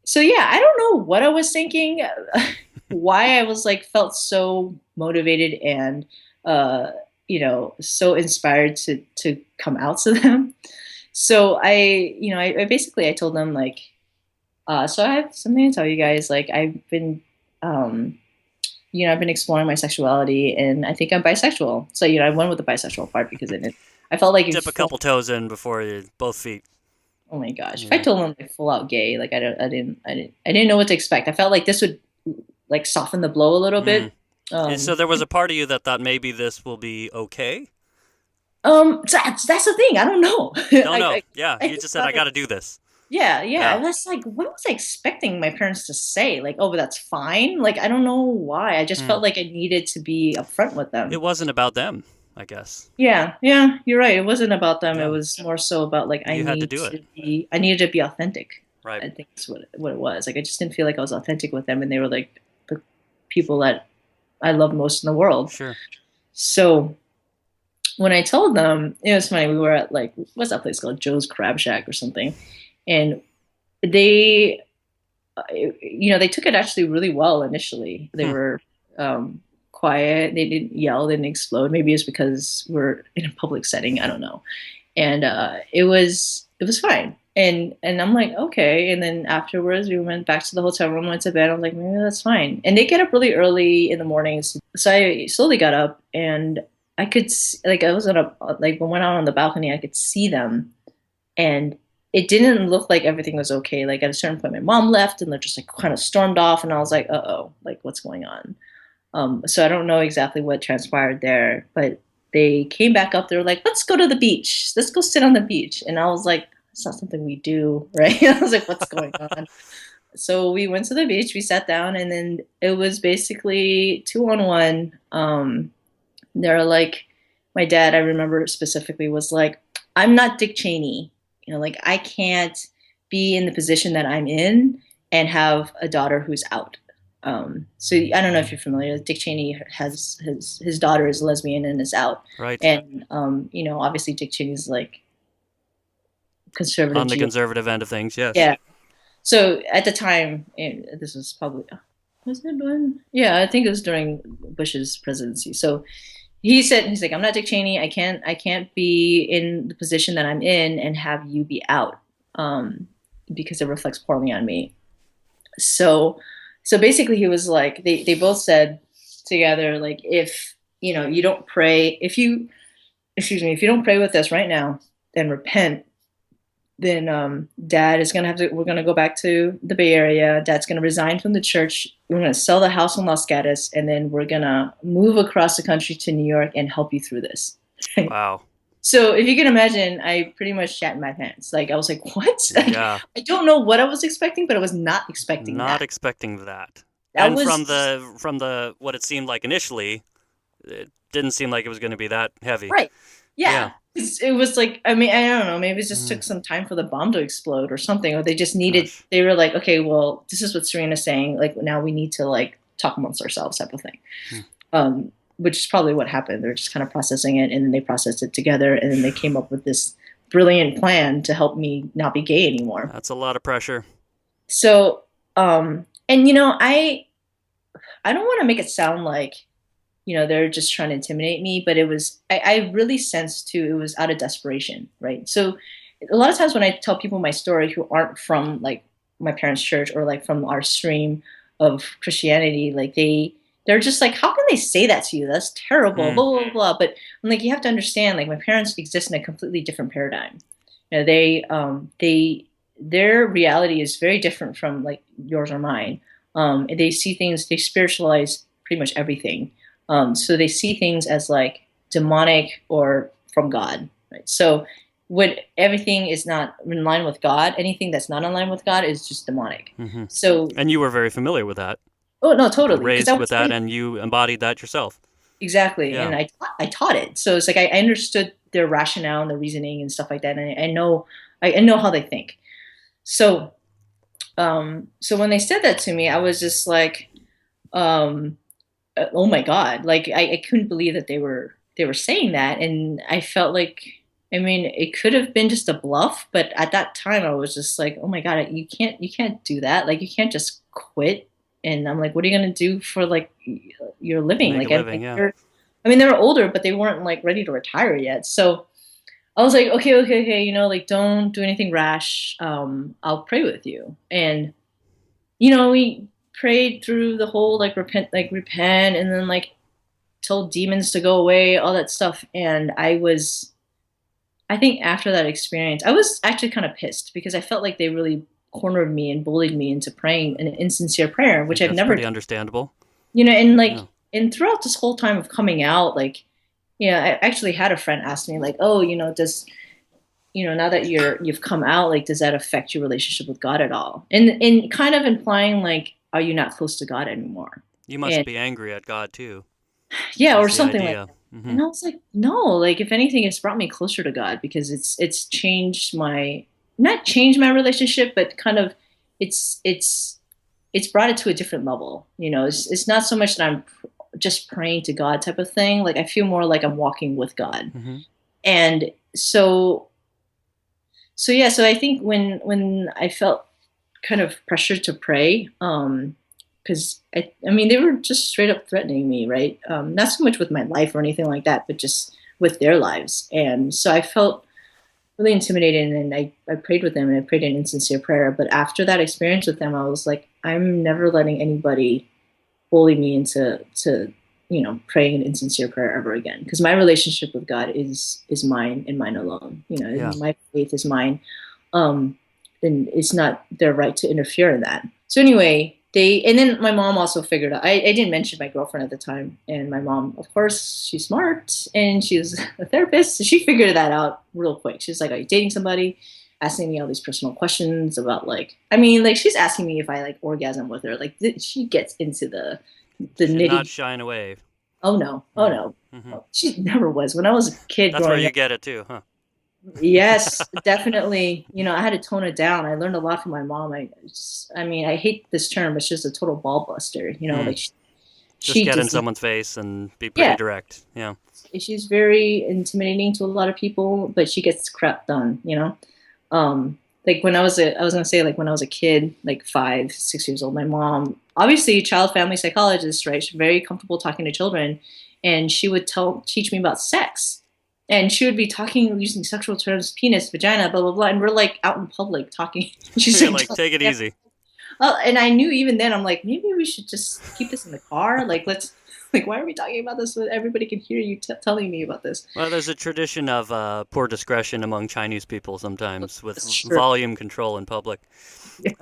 So yeah, I don't know what I was thinking, why I was like felt so motivated and so inspired to come out to them. So I basically told them like, so I have something to tell you guys. Like I've been I've been exploring my sexuality, and I think I'm bisexual. So I went with the bisexual part because I felt like
dip a couple toes in before both feet.
Oh my gosh! If I told them like full out gay, like I didn't know what to expect. I felt like this would like soften the blow a little bit.
So there was a part of you that thought maybe this will be okay.
That's the thing. I don't know.
Don't know. You just said I got to do this.
Yeah. And that's like, what was I expecting my parents to say? Like, oh, but that's fine. Like, I don't know why. I just felt like I needed to be upfront with them.
It wasn't about them, I guess.
Yeah, you're right. It wasn't about them. Yeah. It was more so about like I needed to be authentic.
Right.
I think that's what it was. Like I just didn't feel like I was authentic with them, and they were like the people that I love most in the world.
Sure.
So when I told them, it was funny. We were at like what's that place called? Joe's Crab Shack or something, and they, they took it actually really well initially. They were quiet. They didn't yell. They didn't explode. Maybe it's because we're in a public setting. I don't know. And it was fine. And I'm like, okay. And then afterwards, we went back to the hotel room, went to bed. I was like, maybe that's fine. And they get up really early in the mornings. So I slowly got up, and I could I was when went out on the balcony, I could see them, and it didn't look like everything was okay. Like at a certain point, my mom left, and they just like kind of stormed off, and I was like, uh-oh, like what's going on? So I don't know exactly what transpired there, but they came back up. They were like, let's go to the beach. Let's go sit on the beach. And I was like, it's not something we do, right? I was like, what's going on? So we went to the beach, we sat down, and then it was basically 2-on-1. They're like, my dad, I remember specifically, was like, I'm not Dick Cheney. Like I can't be in the position that I'm in and have a daughter who's out. So I don't know if you're familiar. Dick Cheney has his daughter is lesbian and is out.
Right.
And obviously Dick Cheney's like conservative.
On the conservative end of things, yes.
Yeah. So at the time, this was probably was it when? Yeah, I think it was during Bush's presidency. So he's like, I'm not Dick Cheney. I can't be in the position that I'm in and have you be out, because it reflects poorly on me. So basically he was like, they both said together, like, if you don't pray, if you don't pray with us right now, then repent, then Dad is gonna we're gonna go back to the Bay Area. Dad's gonna resign from the church. We're gonna sell the house in Los Gatos, and then we're gonna move across the country to New York and help you through this.
Wow.
So if you can imagine, I pretty much shat in my pants. Like, I was like, what?
Yeah.
I don't know what I was expecting, but I was not expecting that.
Not expecting that.
That
And
was
from the what it seemed like initially, it didn't seem like it was going to be that heavy.
right.
Yeah.
Yeah. It was like, I mean, I don't know, maybe it just took some time for the bomb to explode or something, or they just needed,
Gosh.
they were like, okay, well, this is what Serena's saying. Like, now we need to like talk amongst ourselves type of thing. Which is probably what happened. They're just kind of processing it, and then they processed it together, and then they came up with this brilliant plan to help me not be gay anymore.
That's a lot of pressure.
So, and you know, I don't want to make it sound like, you know, they're just trying to intimidate me, but it was, I really sensed too, it was out of desperation, right? So a lot of times when I tell people my story who aren't from like my parents' church or like from our stream of Christianity, like they're just like, how can they say that to you? That's terrible, blah, blah, blah. But I'm like, you have to understand, like, my parents exist in a completely different paradigm. You know, their reality is very different from like yours or mine. They see things, they spiritualize pretty much everything. So they see things as like demonic or from God, right? So when everything is not in line with God, anything that's not in line with God is just demonic. So,
And you were very familiar with that.
oh no, totally.
Raised with that, and you embodied that yourself.
Exactly.
Yeah.
And I taught it. So it's like, I understood their rationale and the reasoning and stuff like that. And I know how they think. So, so when they said that to me, I was just like, oh my God, like I couldn't believe that they were saying that. And I felt like, I mean, it could have been just a bluff, but at that time I was just like, oh my God, you can't do that. Like, you can't just quit. And I'm like, what are you going to do for like your living?
Make
like,
a living,
I mean, they were older, but they weren't like ready to retire yet. So I was like, okay. You know, like, don't do anything rash. I'll pray with you. And, you know, we prayed through the whole, like, repent, and then like told demons to go away, all that stuff. And I think after that experience, I was actually kind of pissed because I felt like they really cornered me and bullied me into praying an insincere prayer, which I've never
pretty understandable.
You know, and like, and throughout this whole time of coming out, like, you know, I actually had a friend ask me like, oh, you know, now that you've come out, like, does that affect your relationship with God at all? And kind of implying like, are you not close to God anymore?
You must be angry at God too.
Yeah,
That's
or
the
something
idea.
like that. And I was like, no, like, if anything, it's brought me closer to God because it's changed not changed my relationship, but kind of it's brought it to a different level. You know, it's not so much that I'm just praying to God type of thing. Like, I feel more like I'm walking with God. And so yeah, so I think when I felt kind of pressured to pray, because I mean, they were just straight up threatening me, right? Not so much with my life or anything like that, but just with their lives. And so I felt really intimidated, and I prayed with them, and I prayed an insincere prayer. But after that experience with them, I was like, I'm never letting anybody bully me into you know, praying an insincere prayer ever again, because my relationship with God is mine and mine alone. You know, my faith is mine, and it's not their right to interfere in that. So anyway, and then my mom also figured out, I didn't mention my girlfriend at the time, and my mom, of course, she's smart and she was a therapist, so she figured that out real quick. She's like, are you dating somebody? Asking me all these personal questions about, like, I mean, like, she's asking me if I like orgasm with her. Like, she gets into the nitty.
Not shying away.
Oh no. She never was. When I was a kid,
that's where you get it too, huh?
Yes, definitely. You know, I had to tone it down. I learned a lot from my mom. I mean, I hate this term, but she's a total ball buster. You know, like
she get in someone's face and be pretty direct. Yeah.
She's very intimidating to a lot of people, but she gets crap done. You know, like when I was a kid, like 5, 6 years old, my mom, obviously child family psychologist, right? She's very comfortable talking to children, and she would teach me about sex. And she would be talking using sexual terms, penis, vagina, blah, blah, blah. And we're like out in public talking. She's
like, take it easy.
Well, and I knew even then, I'm like, maybe we should just keep this in the car. Like, let's Like, why are we talking about this when everybody can hear you telling me about this?
Well, there's a tradition of poor discretion among Chinese people sometimes with
Sure.
volume control in public.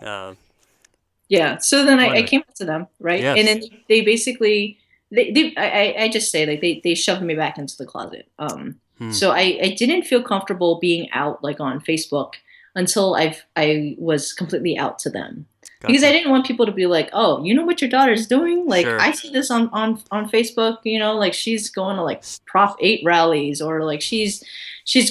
Uh,
Yeah. So then I
anyway,
came up to them, right? And
yes.
then they basically, I just say like they shoved me back into the closet.
Hmm.
So I didn't feel comfortable being out like on Facebook until I was completely out to them. Because I
Gotcha.
didn't want people to be like, oh, you know what your daughter's doing? Like
Sure.
I see this on Facebook, you know, like she's going to like Prop 8 rallies, or like she's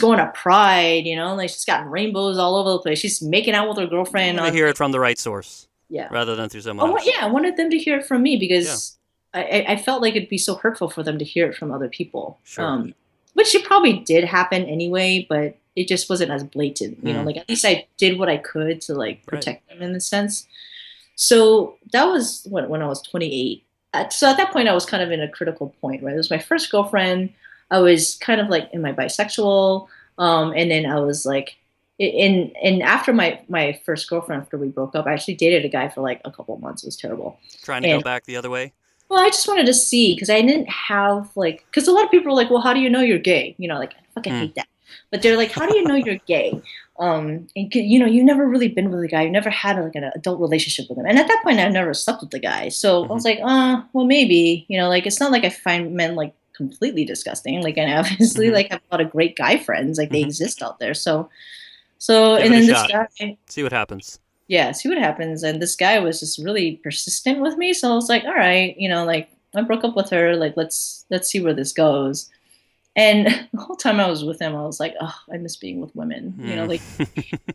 going to Pride, you know, like she's got rainbows all over the place. She's making out with her
You
girlfriend
want to
on
hear it from the right source
yeah.
rather than through someone
Oh,
else.
yeah, I wanted them to hear it from me
Yeah.
because I felt like it'd be so hurtful for them to hear it from other people.
Sure.
Which it probably did happen anyway, but it just wasn't as blatant, you know, like at least I did what I could to like protect them in a sense. So that was when I was 28. So at that point, I was kind of in a critical point, right? It was my first girlfriend. I was kind of like, am I bisexual? And then I was like, and after my first girlfriend, after we broke up, I actually dated a guy for like a couple of months. It was terrible.
Trying to go back the other way?
Well, I just wanted to see because I didn't have like, because a lot of people are like, well, how do you know you're gay? You know, like I fucking hate that. But they're like, how do you know you're gay? And you know, you've never really been with a guy. You never had like an adult relationship with him. And at that point, I never slept with the guy. So I was like, well, maybe, you know, like it's not like I find men like completely disgusting. Like, and I obviously like have a lot of great guy friends. Like they exist out there. So
Give
and
it a
then this
shot.
guy,
See what happens.
yeah, see what happens. And this guy was just really persistent with me. So I was like, all right, you know, like I broke up with her. Like let's see where this goes. And the whole time I was with him, I was like, oh, I miss being with women. You know, like, I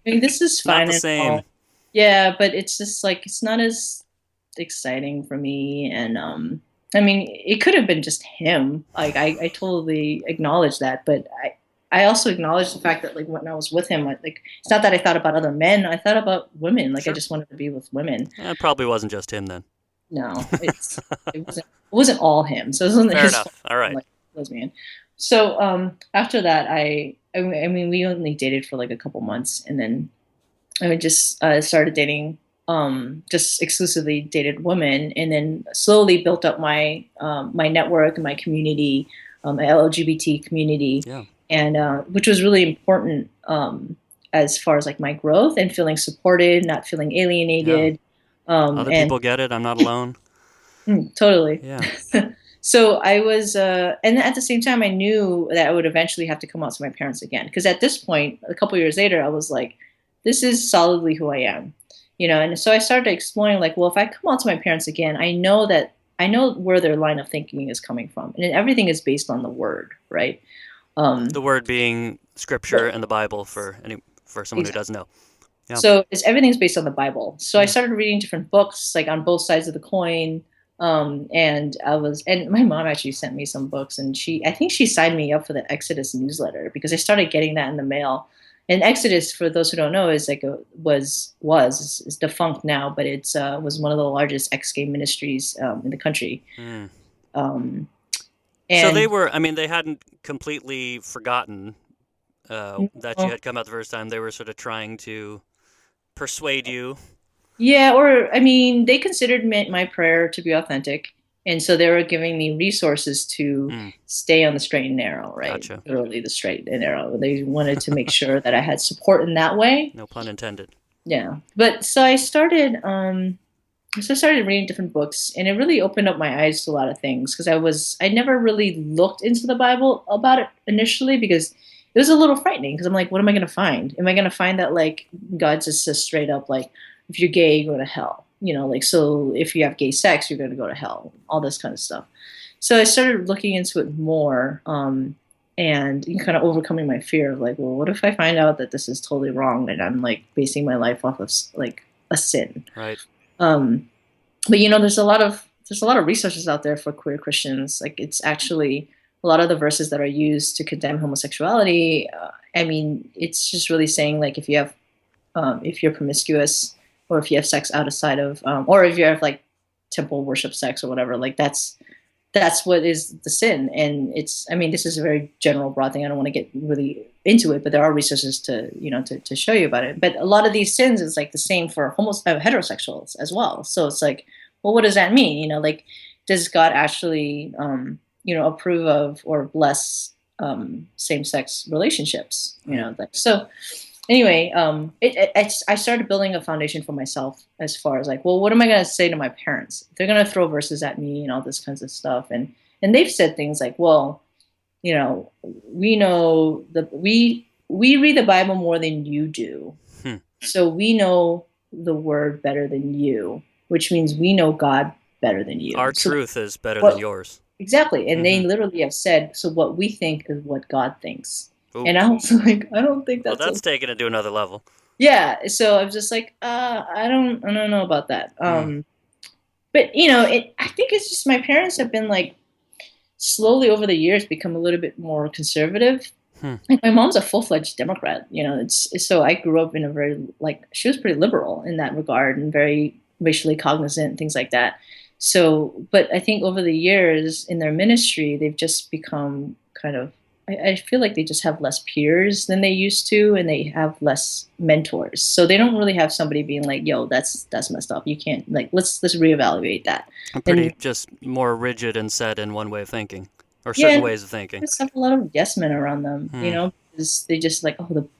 mean, this is fine.
Not the
and
same.
all. Yeah, but it's just like, it's not as exciting for me. And I mean, it could have been just him. Like, I totally acknowledge that. But I also acknowledge the fact that, like, when I was with him, like, it's not that I thought about other men. I thought about women. Like,
Sure.
I just wanted to be with women.
It probably wasn't just him then.
No, it wasn't all him. So it wasn't
Fair
his
enough.
fault,
All right.
like, lesbian. So after that, I mean, we only dated for like a couple months, and then I just started dating, just exclusively dated women, and then slowly built up my my network and my community, my LGBT community,
Yeah.
and which was really important as far as like my growth and feeling supported, not feeling alienated.
Other people get it. I'm not alone.
Totally.
Yeah.
So I was, and at the same time, I knew that I would eventually have to come out to my parents again. Because at this point, a couple years later, I was like, this is solidly who I am, you know. And so I started exploring, like, well, if I come out to my parents again, I know where their line of thinking is coming from, and everything is based on the word, right?
The word being scripture and the Bible for someone who doesn't know. Yeah.
So everything's based on the Bible. So I started reading different books, like on both sides of the coin. And my mom actually sent me some books, and I think she signed me up for the Exodus newsletter because I started getting that in the mail. And Exodus, for those who don't know, is like is defunct now, but it's was one of the largest ex-gay ministries in the country. And
so they were, I mean, they hadn't completely forgotten that you had come out the first time. They were sort of trying to persuade you.
Yeah, or I mean, they considered my prayer to be authentic, and so they were giving me resources to stay on the straight and narrow, right?
Gotcha.
Literally the straight and narrow. They wanted to make sure that I had support in that way.
No pun intended.
Yeah, but so I started reading different books, and it really opened up my eyes to a lot of things because I never really looked into the Bible about it initially because it was a little frightening because I'm like, what am I going to find? Am I going to find that like God just says straight up like, if you're gay, you go to hell, you know, like, so if you have gay sex, you're going to go to hell, all this kind of stuff. So I started looking into it more, and kind of overcoming my fear of like, well, what if I find out that this is totally wrong and I'm like basing my life off of like a sin?
Right.
But you know, there's a lot of resources out there for queer Christians. Like it's actually a lot of the verses that are used to condemn homosexuality. I mean, it's just really saying like, if you're promiscuous, or if you have sex outside of, or if you have like temple worship sex or whatever, like that's what is the sin. And it's, I mean, this is a very general, broad thing. I don't want to get really into it, but there are resources to show you about it. But a lot of these sins is like the same for heterosexuals as well. So it's like, well, what does that mean? You know, like does God actually, approve of or bless same-sex relationships? So anyway, I started building a foundation for myself as far as like, well, what am I going to say to my parents? They're going to throw verses at me and all this kinds of stuff. And they've said things like, well, we know we read the Bible more than you do. So we know the word better than you, which means we know God better than you.
Our truth is better than yours.
Exactly. And they literally have said, so what we think is what God thinks.
Ooh.
And I was like, I don't think that's...
Well, that's taking it to another level.
Yeah. So I was just like, I don't know about that. But, I think it's just my parents have been like slowly over the years become a little bit more conservative. Like my mom's a full-fledged Democrat, so I grew up in a very, like, she was pretty liberal in that regard and very racially cognizant and things like that. So, but I think over the years in their ministry, they've just become kind of, I feel like they just have less peers than they used to, and they have less mentors. So they don't really have somebody being like, yo, that's messed up. You can't, like, let's reevaluate that.
Pretty just more rigid and set in one way of thinking, or certain ways of thinking.
They just have a lot of yes men around them, because they just like,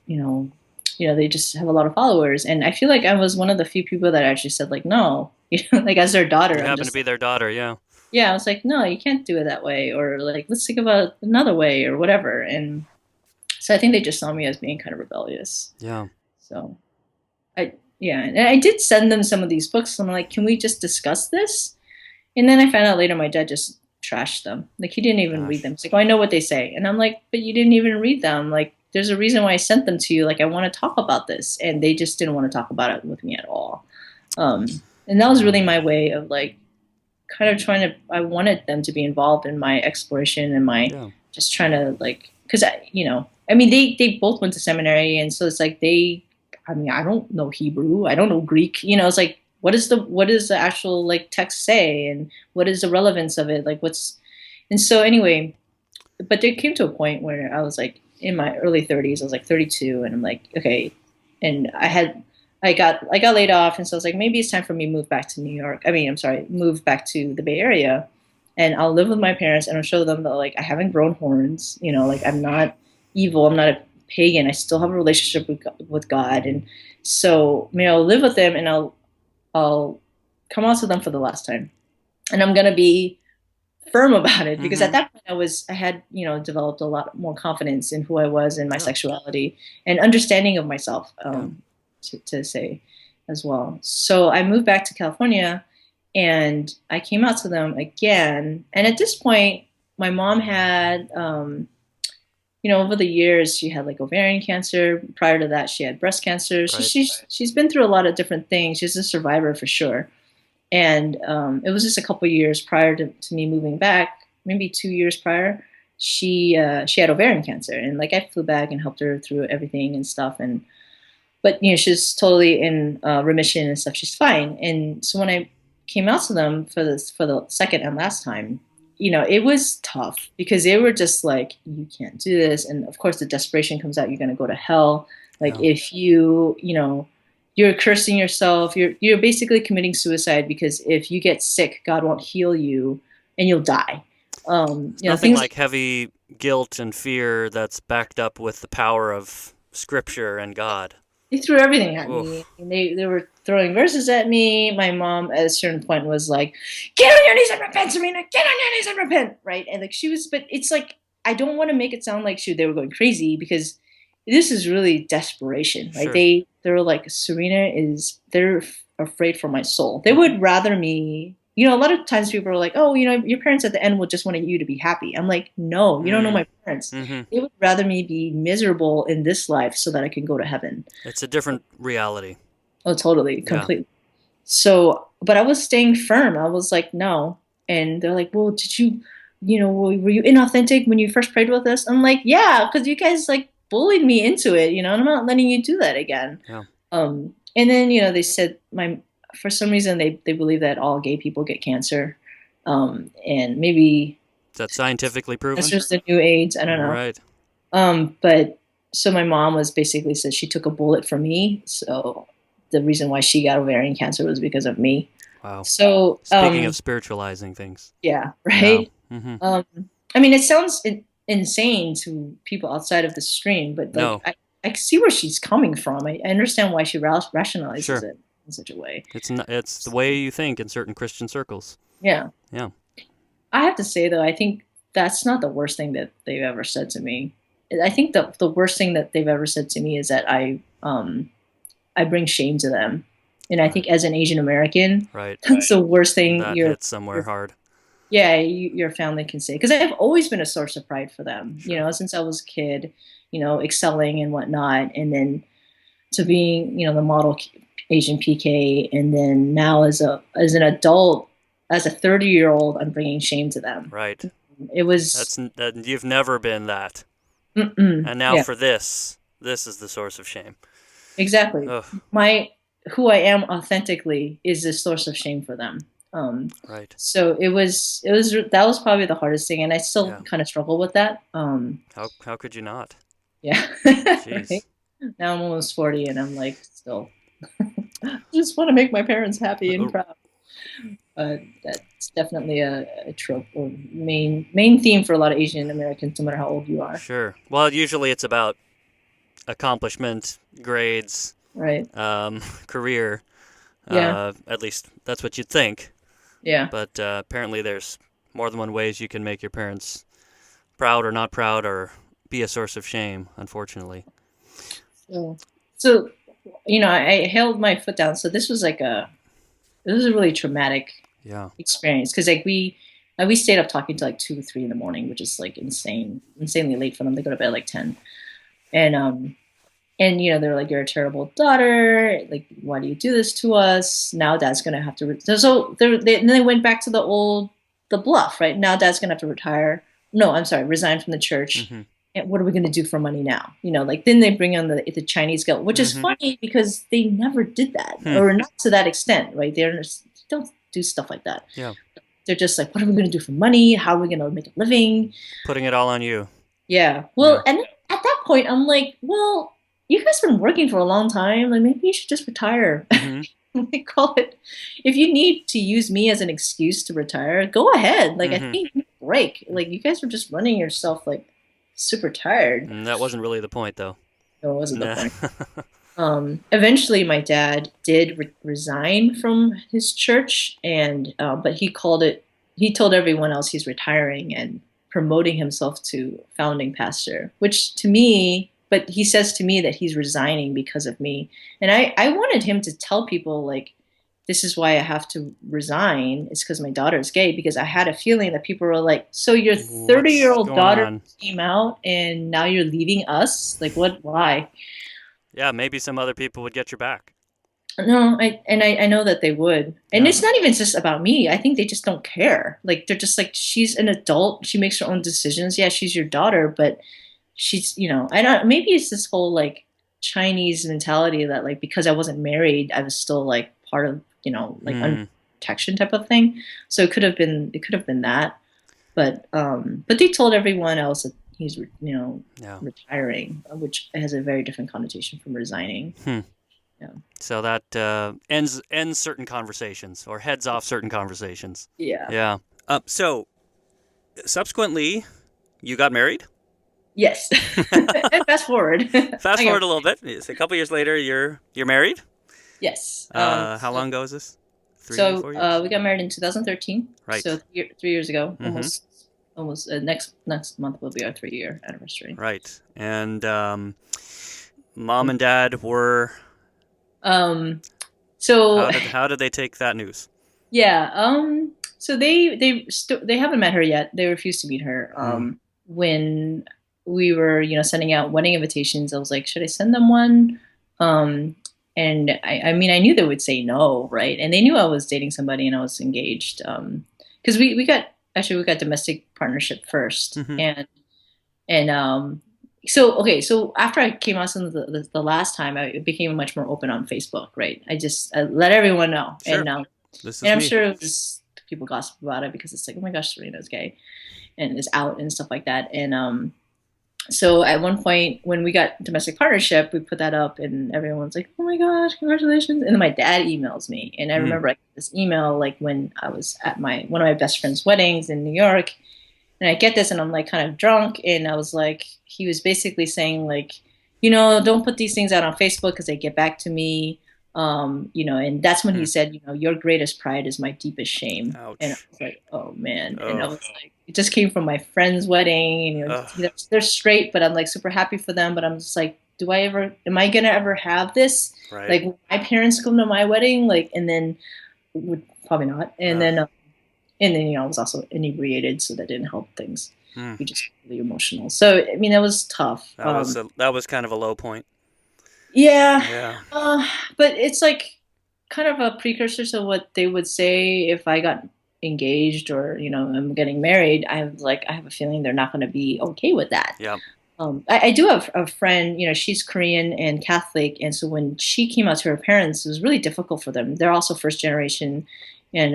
they just have a lot of followers. And I feel like I was one of the few people that actually said like, no, like as their daughter.
You happen to be their daughter, yeah.
Yeah, I was like, no, you can't do it that way, or like, let's think about another way, or whatever. And so I think they just saw me as being kind of rebellious.
Yeah.
So, and I did send them some of these books. I'm like, can we just discuss this? And then I found out later my dad just trashed them. Like, he didn't even read them. He's like, oh, I know what they say. And I'm like, but you didn't even read them. Like, there's a reason why I sent them to you. Like, I want to talk about this. And they just didn't want to talk about it with me at all. And that was really my way of like, kind of I wanted them to be involved in my exploration and my just trying to like, because they both went to seminary, and so it's like I don't know Hebrew, I don't know Greek, it's like, what does the actual like text say, and what is the relevance of it, like and so anyway, but there came to a point where I was like in my early 30s, I was like 32, and I'm like, okay, and I got laid off, and so I was like, maybe it's time for me to move back to New York. Move back to the Bay Area, and I'll live with my parents, and I'll show them that like I haven't grown horns, like I'm not evil, I'm not a pagan, I still have a relationship with God, and so I'll live with them, and I'll come out to them for the last time, and I'm gonna be firm about it, because at that point I had developed a lot more confidence in who I was and my sexuality and understanding of myself. To say as well. So I moved back to California, and I came out to them again. And at this point, my mom had, over the years, she had like ovarian cancer. Prior to that, she had breast cancer. So she's been through a lot of different things. She's a survivor for sure. And it was just a couple of years prior to me moving back, maybe 2 years prior, she had ovarian cancer. And like I flew back and helped her through everything and stuff. But she's totally in remission and stuff. She's fine. And so when I came out to them for the second and last time, it was tough, because they were just like, you can't do this. And of course the desperation comes out. You're going to go to hell. Like if you're cursing yourself, you're basically committing suicide, because if you get sick, God won't heal you and you'll die.
Nothing like heavy guilt and fear that's backed up with the power of Scripture and God.
They threw everything at me. And they were throwing verses at me. My mom at a certain point was like, get on your knees and repent, Serena. Get on your knees and repent. Right. And like but it's like, I don't want to make it sound like they were going crazy, because this is really desperation. Right. Sure. They're like, Serena they're afraid for my soul. They would rather me, a lot of times people are like, oh, your parents at the end will just want you to be happy. I'm like, no, you don't know my parents. They would rather me be miserable in this life so that I can go to heaven.
It's a different reality.
Oh, totally. Completely. Yeah. So, but I was staying firm. I was like, no. And they're like, well, did you, were you inauthentic when you first prayed with us? I'm like, yeah, because you guys like bullied me into it, and I'm not letting you do that again. Yeah. And then, they said for some reason, they believe that all gay people get cancer. And maybe...
Is that scientifically proven?
That's just the new AIDS. I don't know.
Right.
But so my mom basically said she took a bullet for me. So the reason why she got ovarian cancer was because of me.
Wow.
So,
Speaking of spiritualizing things.
yeah, right.
Yeah. Mm-hmm.
I mean, it sounds insane to people outside of the stream, but like,
No.
I see where she's coming from. I understand why she rationalizes
Sure.
it in such a way.
It's the way you think in certain Christian circles.
Yeah.
Yeah.
I have to say though, I think that's not the worst thing that they've ever said to me. I think the worst thing that they've ever said to me is that I bring shame to them. And I think as an Asian American,
Right.
that's the worst thing
That hits somewhere hard.
Yeah, your family can say. Because I've always been a source of pride for them, since I was a kid, excelling and whatnot. And then to being, the model Asian PK. And then now as an adult, as a 30-year-old, I'm bringing shame to them.
Right.
It was...
You've never been that.
Mm-mm.
And now for this is the source of shame.
Exactly.
Ugh.
Who I am authentically is the source of shame for them.
Right.
So that was probably the hardest thing, and I still kind of struggle with that.
How could you not?
Yeah.
Jeez.
Right? Now I'm almost 40, and I'm like still just want to make my parents happy and proud. That's definitely a trope or main theme for a lot of Asian Americans, no matter how old you are.
Sure. Well, usually it's about accomplishment, grades,
right?
Career.
Yeah.
At least that's what you'd think.
Yeah.
But apparently there's more than one ways you can make your parents proud or not proud or be a source of shame, unfortunately.
So I held my foot down. So this was a really traumatic experience because like we stayed up talking till like 2 or 3 in the morning, which is like insanely late for them. They go to bed at like 10, and they're like, "You're a terrible daughter. Like, why do you do this to us? Now Dad's gonna have to." Then they went back to the bluff. Right now, Dad's gonna have to retire. No, I'm sorry, resign from the church.
Mm-hmm.
And what are we gonna do for money now? Then they bring on the Chinese guilt, which is funny because they never did that, or not to that extent, right? They don't do stuff like that.
Yeah,
they're just like, what are we gonna do for money? How are we gonna make a living?
Putting it all on you.
Yeah. Well, and at that point, I'm like, well, you guys have been working for a long time. Like, maybe you should just retire.
Mm-hmm.
They call it. If you need to use me as an excuse to retire, go ahead. Like, I think you need a break. Like, you guys were just running yourself like super tired.
That wasn't really the point, though.
No, it wasn't the point. Eventually, my dad did resign from his church, and but he told everyone else he's retiring and promoting himself to founding pastor, which to me. But he says to me that he's resigning because of me. And I wanted him to tell people, like, this is why I have to resign. It's because my daughter is gay, because I had a feeling that people were like, so your 30-year-old daughter came out and now you're leaving us? Like, what? Why?
Yeah, maybe some other people would get your back.
No, I know that they would. And it's not even just about me. I think they just don't care. Like, they're just like, she's an adult. She makes her own decisions. Yeah, she's your daughter, but she's, maybe it's this whole like Chinese mentality that like, because I wasn't married, I was still like part of, like protection type of thing. So it could have been that, but they told everyone else that he's, retiring, which has a very different connotation from resigning. Yeah.
So that ends certain conversations or heads off certain conversations.
Yeah.
Yeah. So subsequently you got married?
Yes. And fast forward.
Fast forward a little bit. It's a couple years later, you're married?
Yes.
How long ago is this? 4 years?
We got married in 2013.
Right.
So 3 years ago. Almost next month will be our 3-year anniversary.
Right. And mom and dad were.
So
how did they take that news?
Yeah. So they haven't met her yet. They refused to meet her. When we were, sending out wedding invitations, I was like, should I send them one? And I mean, I knew they would say no, right? And they knew I was dating somebody and I was engaged. Because we got domestic partnership first, so after I came out the last time, I became much more open on Facebook, right? I let everyone know,
sure.
And I'm sure people gossip about it because it's like, oh my gosh, Serena's gay and is out and stuff like that. And So at one point when we got domestic partnership, we put that up and everyone's like, oh my gosh, congratulations. And then my dad emails me. And I remember I got this email like when I was at one of my best friend's weddings in New York. And I get this and I'm like kind of drunk. And I was like, he was basically saying like, don't put these things out on Facebook because they get back to me. And that's when he said, your greatest pride is my deepest shame.
Ouch.
And I was like, oh man.
Oh.
And I was like, it just came from my friend's wedding, and they're straight, but I'm like super happy for them. But I'm just like, am I gonna ever have this?
Right.
Like, will my parents come to my wedding? Like, and then probably not. And then I was also inebriated, so that didn't help things. We just really emotional. So I mean, that was tough.
That was kind of a low point.
Yeah. But it's like kind of a precursor to what they would say if I got engaged or, I'm getting married. I have a feeling they're not going to be okay with that.
Yeah.
I do have a friend, she's Korean and Catholic. And so when she came out to her parents, it was really difficult for them. They're also first generation and,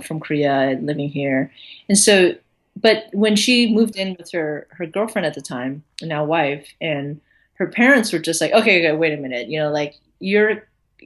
from Korea living here. And so, but when she moved in with her girlfriend at the time, now wife, and her parents were just like, okay, wait a minute,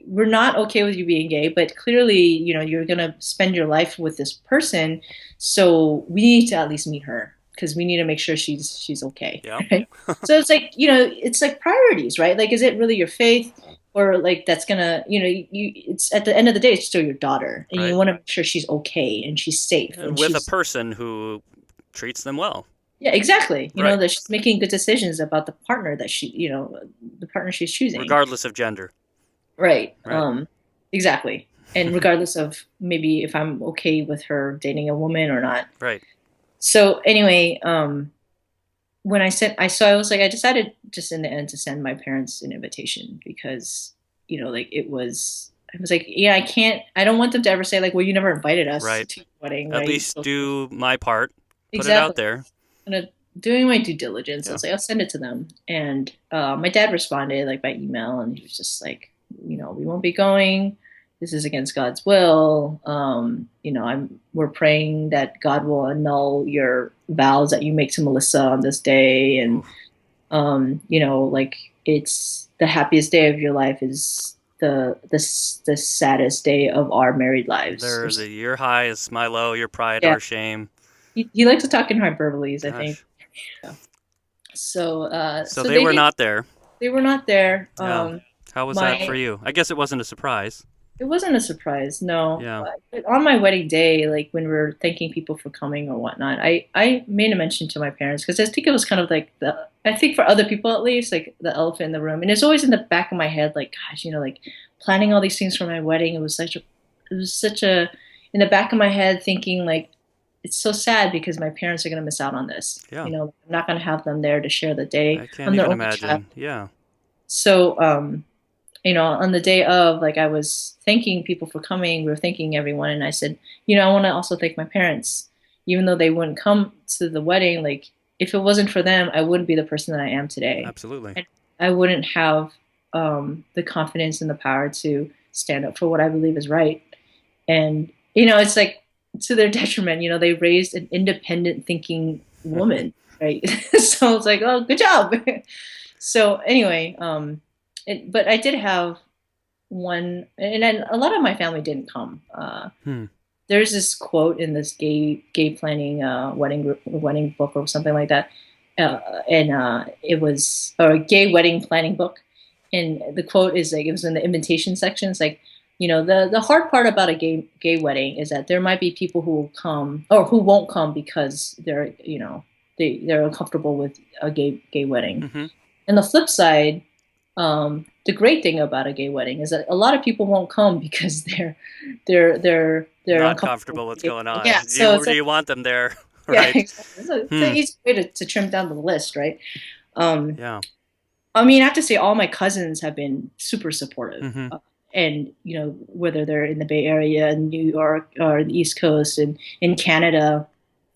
we're not okay with you being gay, but clearly, you're going to spend your life with this person. So we need to at least meet her because we need to make sure she's okay.
Yeah.
Right? So it's like, it's like priorities, right? Like, is it really your faith or like that's going to, it's at the end of the day, it's still your daughter and you want to make sure she's okay and she's safe.
And with a person who treats them well.
Yeah, exactly. You know, that she's making good decisions about the partner that the partner she's choosing.
Regardless of gender.
Right. Exactly. And regardless of maybe if I'm okay with her dating a woman or not.
Right.
So anyway, when I decided just in the end to send my parents an invitation because, I was like, yeah, I don't want them to ever say like, well, you never invited us to your wedding.
At least do my part. Put it out there.
Doing my due diligence. I was like, I'll send it to them. And my dad responded like by email and he was just like, we won't be going. This is against God's will. We're praying that God will annul your vows that you make to Melissa on this day. And, like it's the happiest day of your life is the saddest day of our married lives.
Your high is my low, your pride, our shame.
He likes to talk in hyperboles, I think. Yeah. So
they were not there.
They were not there.
Yeah. How was that for you? I guess it wasn't a surprise.
It wasn't a surprise, no.
Yeah.
But on my wedding day, like when we were thanking people for coming or whatnot, I made a mention to my parents because I think it was kind of like I think for other people at least, like the elephant in the room. And it's always in the back of my head, like, gosh, like planning all these things for my wedding. It was such a in the back of my head thinking like, it's so sad because my parents are going to miss out on this. Yeah. I'm not going to have them there to share the day.
I can't even imagine. Child. Yeah.
So, on the day of, like, I was thanking people for coming. We were thanking everyone. And I said, I want to also thank my parents, even though they wouldn't come to the wedding. Like, if it wasn't for them, I wouldn't be the person that I am today.
Absolutely.
And I wouldn't have the confidence and the power to stand up for what I believe is right. And, it's like, to their detriment, they raised an independent thinking woman, right? So it's like, oh, good job. So anyway, but I did have one, and then a lot of my family didn't come. There's this quote in this gay planning wedding book or something like that, and it was a gay wedding planning book, and the quote is like, it was in the invitation section. It's like, the hard part about a gay wedding is that there might be people who will come or who won't come because they're they're uncomfortable with a gay wedding. Mm-hmm. And the flip side, the great thing about a gay wedding is that a lot of people won't come because they're
not comfortable with what's going on.
Yeah,
do you want them there? Right.
Yeah, exactly. It's an easy way to trim down the list, right?
Yeah.
I mean, I have to say all my cousins have been super supportive.
Mm-hmm.
And, whether they're in the Bay Area, in New York, or the East Coast, and in Canada,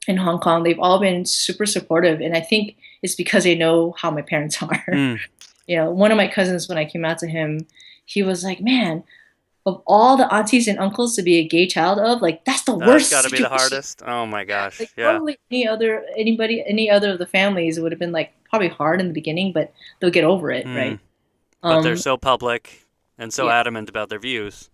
in Hong Kong, they've all been super supportive. And I think it's because they know how my parents are. One of my cousins, when I came out to him, he was like, man, of all the aunties and uncles to be a gay child of, like, that's the worst.
That's got to be the hardest. Oh my gosh.
Like,
yeah.
Probably any other of the families would have been like probably hard in the beginning, but they'll get over it, right?
But they're so public and so
Yeah.
adamant about their views.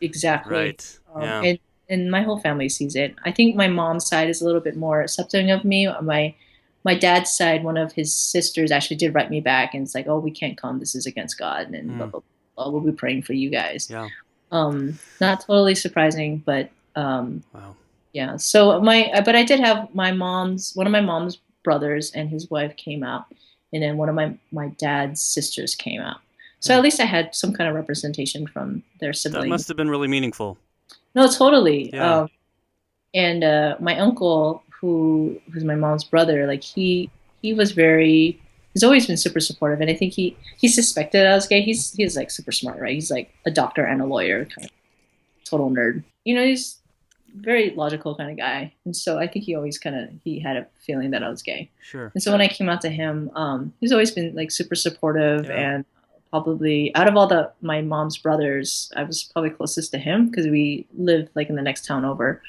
Exactly.
Right. Yeah.
And my whole family sees it. I think my mom's side is a little bit more accepting of me. My dad's side, one of his sisters actually did write me back, and it's like, oh, we can't come. This is against God, and blah, blah, blah. We'll be praying for you guys.
Yeah.
Not totally surprising, but
Wow.
yeah. So but I did have one of my mom's brothers and his wife came out, and then one of my dad's sisters came out. So at least I had some kind of representation from their siblings.
That must have been really meaningful.
No, totally.
Yeah.
And my uncle, who's my mom's brother, like he's always been super supportive, and I think he suspected I was gay. He's like super smart, right? He's like a doctor and a lawyer, kind of total nerd. You know, he's very logical kind of guy, and so I think he had a feeling that I was gay.
Sure.
And so when I came out to him, he's always been like super supportive,
Yeah.
and probably out of all my mom's brothers, I was probably closest to him because we lived like in the next town over.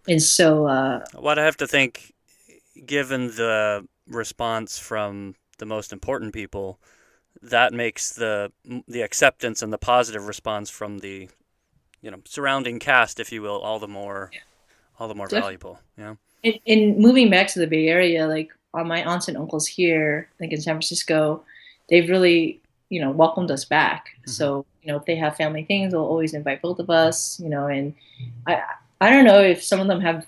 And so
what I have to think, given the response from the most important people, that makes the acceptance and the positive response from the surrounding cast, if you will, all the more valuable. Yeah.
in moving back to the Bay Area, like on my aunts and uncles here, like in San Francisco, they've really welcomed us back. So if they have family things, they'll always invite both of us. And I don't know if some of them have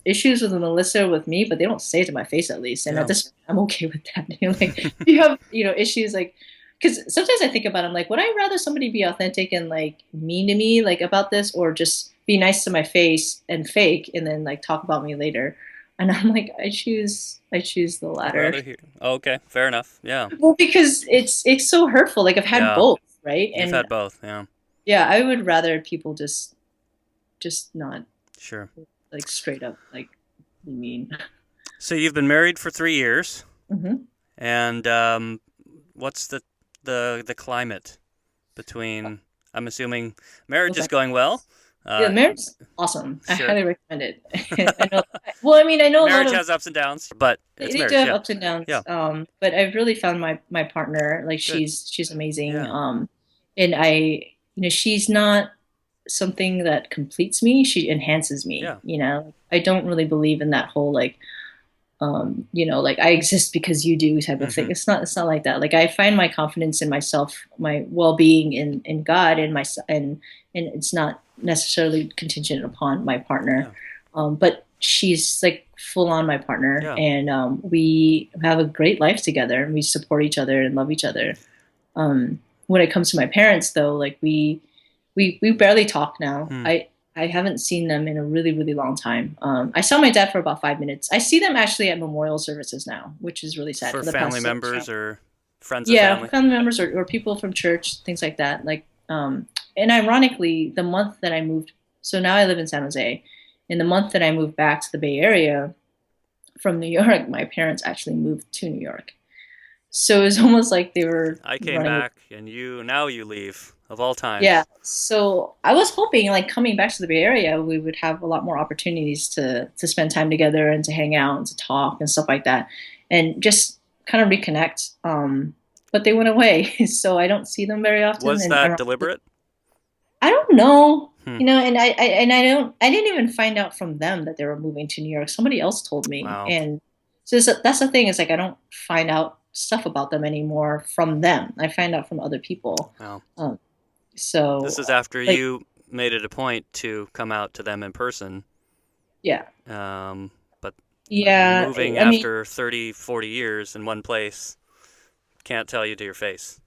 issues with Melissa or with me, but they don't say it to my face at least. And at this point, I'm okay with that. Like you have issues, like, because sometimes I think about it, I'm like, would I rather somebody be authentic and like mean to me like about this, or just be nice to my face and fake and then like talk about me later? And I'm like, I choose the latter.
Okay, fair enough. Yeah.
Well, because it's so hurtful. Like I've had both, right?
You've had both, yeah.
Yeah, I would rather people just not
Sure.
like straight up like be mean.
So you've been married for 3 years,
Mm-hmm.
and what's the climate between? I'm assuming marriage is going well.
Yeah, marriage is awesome.
Sure.
I highly recommend it. I know a lot
Marriage
of
has ups and downs, but it's
they
marriage.
do have
Yeah.
ups and downs.
Yeah.
But I've really found my partner. Like
Good.
she's amazing.
Yeah.
And she's not something that completes me. She enhances me.
Yeah.
I don't really believe in that whole like like I exist because you do type of thing. It's not like that. Like I find my confidence in myself, my well-being in God, and and it's not necessarily contingent upon my partner.
Yeah.
But she's like full on my partner.
Yeah.
And we have a great life together, and we support each other and love each other. When it comes to my parents though, like we barely talk now. I haven't seen them in a really, really long time. I saw my dad for about 5 minutes. I see them actually at memorial services now, which is really sad.
For
the
family
past
members or friends of family?
Yeah, family members or people from church, things like that. Like, and ironically, the month that I moved, so now I live in San Jose. In the month that I moved back to the Bay Area from New York, my parents actually moved to New York. So it was almost like they were.
I came back, and now you leave, of all times.
Yeah. So I was hoping, like, coming back to the Bay Area, we would have a lot more opportunities to spend time together and to hang out and to talk and stuff like that, and just kind of reconnect. But they went away, so I don't see them very often.
Was that deliberate?
I don't know. And I didn't even find out from them that they were moving to New York. Somebody else told me.
Wow.
And so that's the thing, is like I don't find out stuff about them anymore from them. I find out from other people.
Wow.
So
this is after you made it a point to come out to them in person.
Yeah.
But moving
I mean,
after 30, 40 years in one place, can't tell you to your face.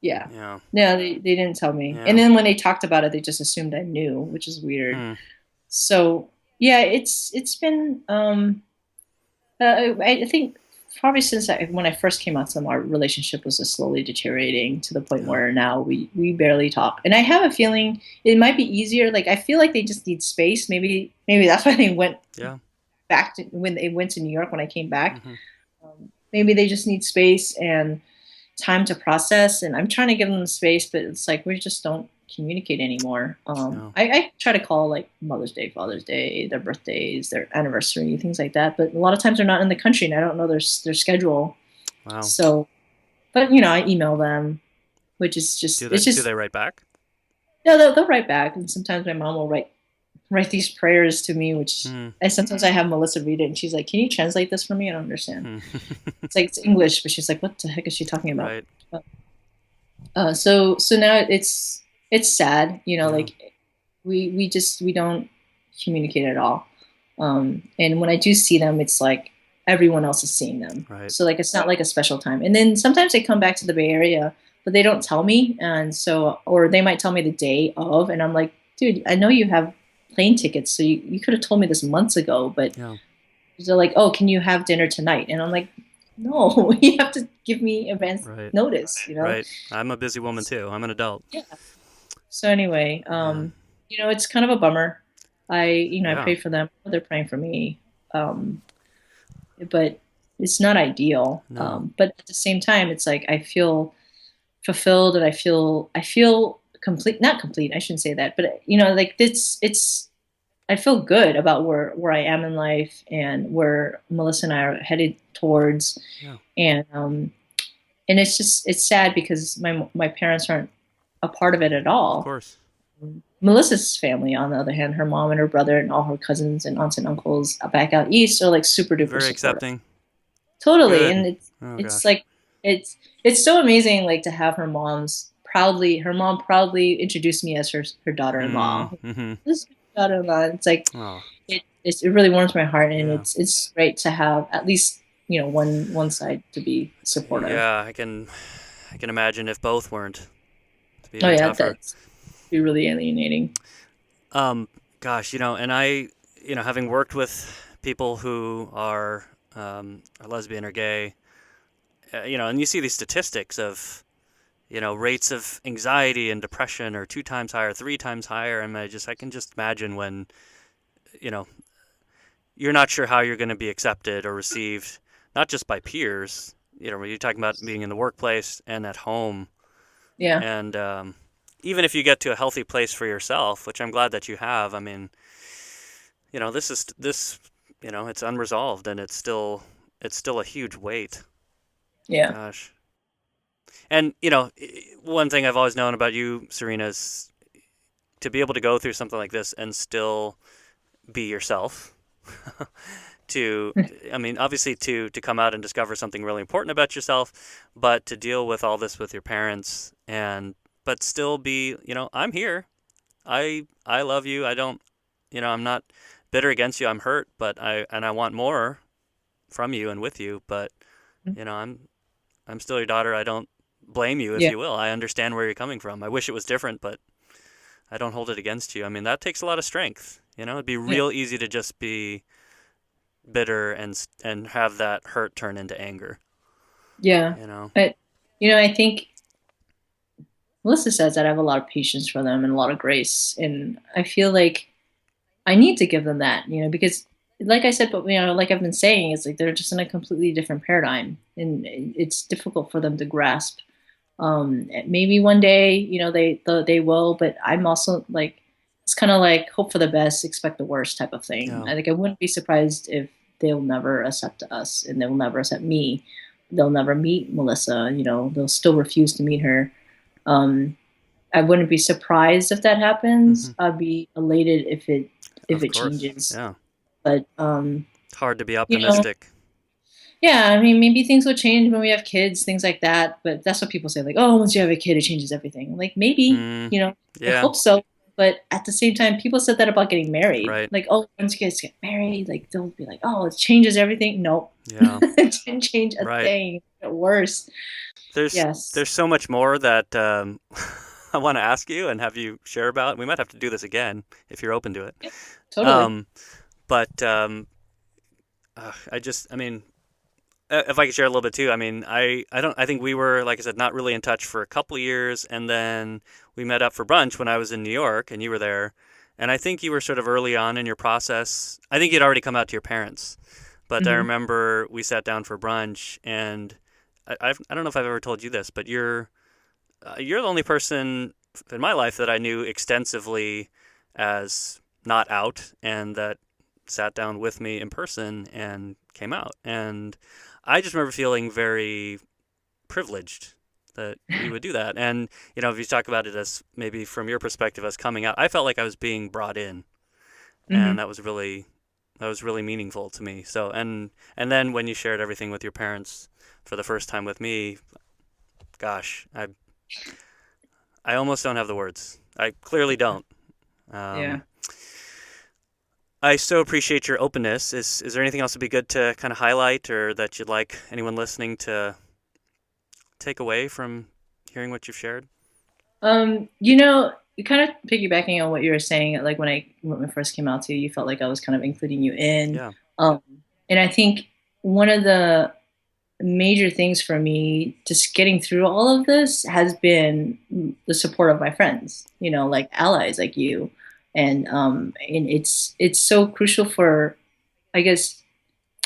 Yeah.
Yeah.
No, they didn't tell me.
Yeah.
And then when they talked about it, they just assumed I knew, which is weird. So yeah, it's been I think probably since when I first came out to them, our relationship was just slowly deteriorating to the point where now we barely talk. And I have a feeling it might be easier. Like I feel like they just need space. Maybe that's why they went back to when they went to New York when I came back. Maybe they just need space and time to process. And I'm trying to give them space, but it's like we just don't communicate anymore. I try to call like Mother's Day, Father's Day, their birthdays, their anniversary, things like that. But a lot of times they're not in the country, and I don't know their schedule.
Wow.
So, but I email them, which is just
Do they write back?
no, they'll write back, and sometimes my mom will write these prayers to me, which sometimes I have Melissa read it, and she's like, "Can you translate this for me? I don't understand." It's like it's English, but she's like, "What the heck is she talking about?"
Right.
So now it's sad, like we don't communicate at all. And when I do see them, it's like everyone else is seeing them.
Right.
So like it's not like a special time. And then sometimes they come back to the Bay Area, but they don't tell me, and so or they might tell me the day of, and I'm like, dude, I know you have plane tickets, so you could have told me this months ago, but they're like, oh, can you have dinner tonight? And I'm like, no, you have to give me advance notice,
Right. I'm a busy woman too. I'm an adult.
Yeah. So anyway, it's kind of a bummer. I pray for them. They're praying for me. But it's not ideal.
No.
But at the same time, it's like I feel fulfilled, and I feel complete, not complete. I shouldn't say that, but like I feel good about where I am in life and where Melissa and I are headed towards.
Yeah.
And it's sad because my parents aren't a part of it at all.
Of course.
Melissa's family, on the other hand, her mom and her brother and all her cousins and aunts and uncles back out east are like super duper
very
supportive.
accepting.
Totally.
Good.
And it's like it's so amazing, like, to have her mom proudly introduced me as her daughter-in-law.
Mm-hmm.
This is my daughter-in-law. It's like it really warms my heart, and it's great to have at least one side to be supportive.
Yeah, I can imagine if both weren't. It'd be tougher.
That'd be really alienating.
Gosh, and I, having worked with people who are lesbian or gay, and you see these statistics of, rates of anxiety and depression are 2 times higher, 3 times higher, and I can just imagine when, you're not sure how you're going to be accepted or received, not just by peers, when you're talking about being in the workplace and at home.
Yeah.
And even if you get to a healthy place for yourself, which I'm glad that you have, I mean, it's unresolved, and it's still a huge weight.
Yeah.
Gosh. And, one thing I've always known about you, Serena, is to be able to go through something like this and still be yourself. Obviously to come out and discover something really important about yourself, but to deal with all this with your parents but still be, I'm here. I love you. I don't, I'm not bitter against you. I'm hurt, but I want more from you and with you, but I'm still your daughter. I don't blame you, if you will. I understand where you're coming from. I wish it was different, but I don't hold it against you. I mean, that takes a lot of strength. It'd be real easy to just be bitter and have that hurt turn into anger.
Yeah. But I think Melissa says that I have a lot of patience for them and a lot of grace, and I feel like I need to give them that, because like I said, but like I've been saying, it's like they're just in a completely different paradigm, and it's difficult for them to grasp. Maybe one day, they will, but I'm also like, it's kind of like hope for the best, expect the worst type of thing.
Yeah.
I think I wouldn't be surprised if they'll never accept us, and they'll never accept me. They'll never meet Melissa. They'll still refuse to meet her. I wouldn't be surprised if that happens.
Mm-hmm.
I'd be elated if it changes.
Yeah.
But
it's hard to be optimistic.
Yeah, I mean, maybe things will change when we have kids, things like that. But that's what people say, like, oh, once you have a kid, it changes everything. Like, maybe, I hope so. But at the same time, people said that about getting married.
Right.
Like, oh, once you guys get married, like, they'll be like, oh, it changes everything. Nope.
Yeah.
It didn't change a thing. It got worse.
There's so much more that I want to ask you and have you share about. We might have to do this again if you're open to it.
Yeah, totally.
If I could share a little bit too, I mean, I think we were, like I said, not really in touch for a couple of years, and then we met up for brunch when I was in New York, and you were there, and I think you were sort of early on in your process. I think you'd already come out to your parents, but I remember we sat down for brunch, and I don't know if I've ever told you this, but you're the only person in my life that I knew extensively as not out, and that sat down with me in person and came out. And I just remember feeling very privileged that you would do that. And, if you talk about it as maybe from your perspective as coming out, I felt like I was being brought in, and that was really meaningful to me. So, and then when you shared everything with your parents for the first time with me, gosh, I almost don't have the words. I clearly don't.
Yeah.
I so appreciate your openness. Is there anything else that'd be good to kind of highlight, or that you'd like anyone listening to take away from hearing what you've shared?
Kind of piggybacking on what you were saying, like when I first came out to you, you felt like I was kind of including you in.
Yeah.
And I think one of the major things for me just getting through all of this has been the support of my friends, like allies like you. And it's so crucial for, I guess,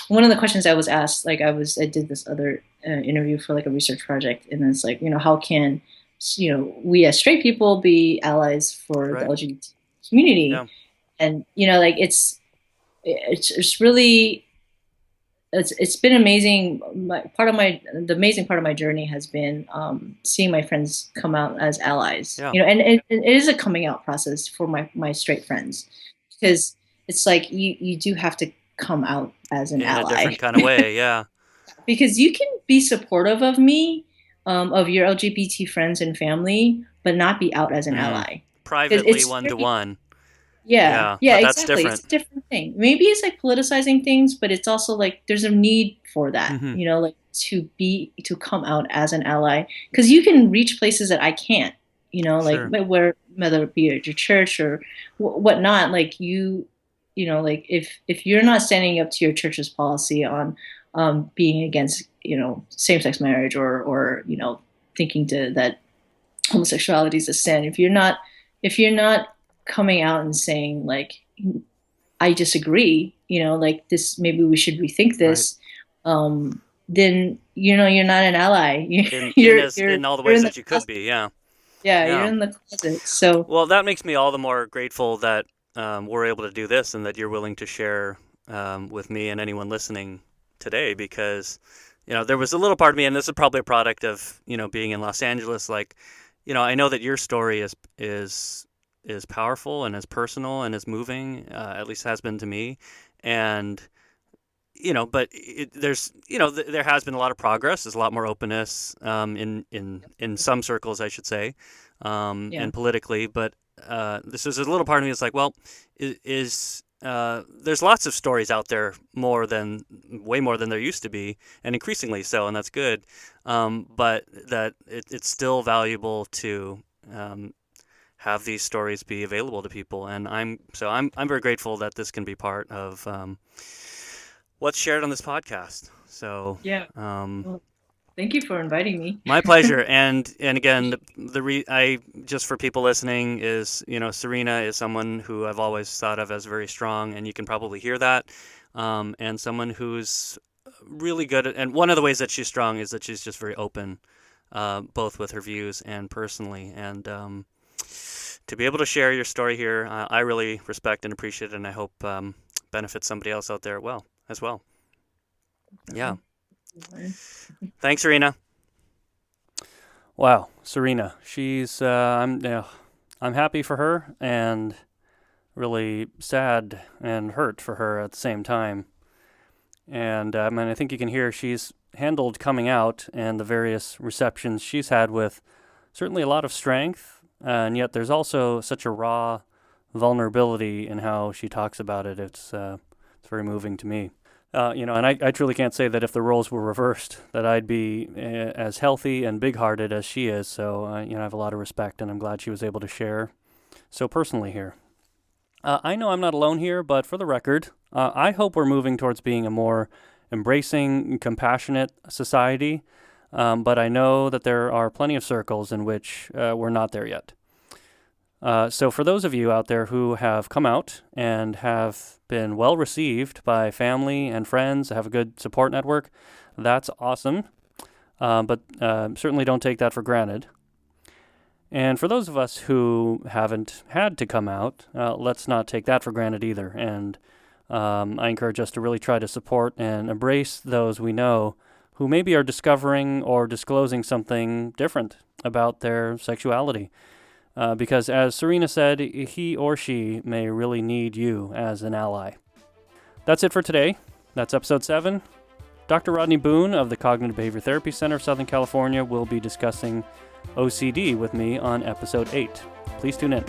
one of the questions I was asked, like I did this other interview for like a research project, and it's like, how can, we as straight people be allies for the LGBT community?
Yeah.
And, like, it's really, it's been amazing. The amazing part of my journey has been seeing my friends come out as allies.
Yeah.
And it is a coming out process for my straight friends, because it's like you do have to come out as an ally
in a different kind of way. Yeah.
Because you can be supportive of me, of your LGBT friends and family, but not be out as an ally.
Privately, one-to-one.
Yeah,
but
exactly.
That's different.
It's a different thing. Maybe it's like politicizing things, but it's also like there's a need for that, like to come out as an ally, because you can reach places that I can't, like whether it be at your church or whatnot. Like like if you're not standing up to your church's policy on being against, same-sex marriage or thinking that homosexuality is a sin, if you're not coming out and saying like, I disagree, like this, maybe we should rethink this, then you're not an ally. You're
in all the ways that you could be. Yeah,
you're in the closet. So
well, that makes me all the more grateful that we're able to do this, and that you're willing to share with me and anyone listening today, because there was a little part of me, and this is probably a product of being in Los Angeles, like I know that your story is powerful and is personal and is moving, at least has been to me, and but there's there has been a lot of progress. There's a lot more openness in some circles, I should say, and politically, but this is a little part of me that's like, well, there's lots of stories out there, way more than there used to be, and increasingly so, and that's good. But that it's still valuable to have these stories be available to people, and I'm very grateful that this can be part of what's shared on this podcast. So
well, thank you for inviting me.
My pleasure. And again, I just for people listening is Serena is someone who I've always thought of as very strong, and you can probably hear that, and someone who's really good at, and one of the ways that she's strong is that she's just very open, both with her views and personally, and to be able to share your story here, I really respect and appreciate it, and I hope benefits somebody else out there as well. Yeah. Thanks, Serena. Wow, Serena. She's I'm happy for her and really sad and hurt for her at the same time. And I think you can hear she's handled coming out and the various receptions she's had with certainly a lot of strength, and yet there's also such a raw vulnerability in how she talks about it. It's very moving to me. And I truly can't say that if the roles were reversed, that I'd be as healthy and big-hearted as she is. So, I have a lot of respect, and I'm glad she was able to share so personally here. I know I'm not alone here, but for the record, I hope we're moving towards being a more embracing, compassionate society. But I know that there are plenty of circles in which we're not there yet. So for those of you out there who have come out and have been well received by family and friends, have a good support network, that's awesome. But certainly don't take that for granted. And for those of us who haven't had to come out, let's not take that for granted either. And I encourage us to really try to support and embrace those we know who maybe are discovering or disclosing something different about their sexuality. Because as Serena said, he or she may really need you as an ally. That's it for today. That's episode 7. Dr. Rodney Boone of the Cognitive Behavior Therapy Center of Southern California will be discussing OCD with me on episode 8. Please tune in.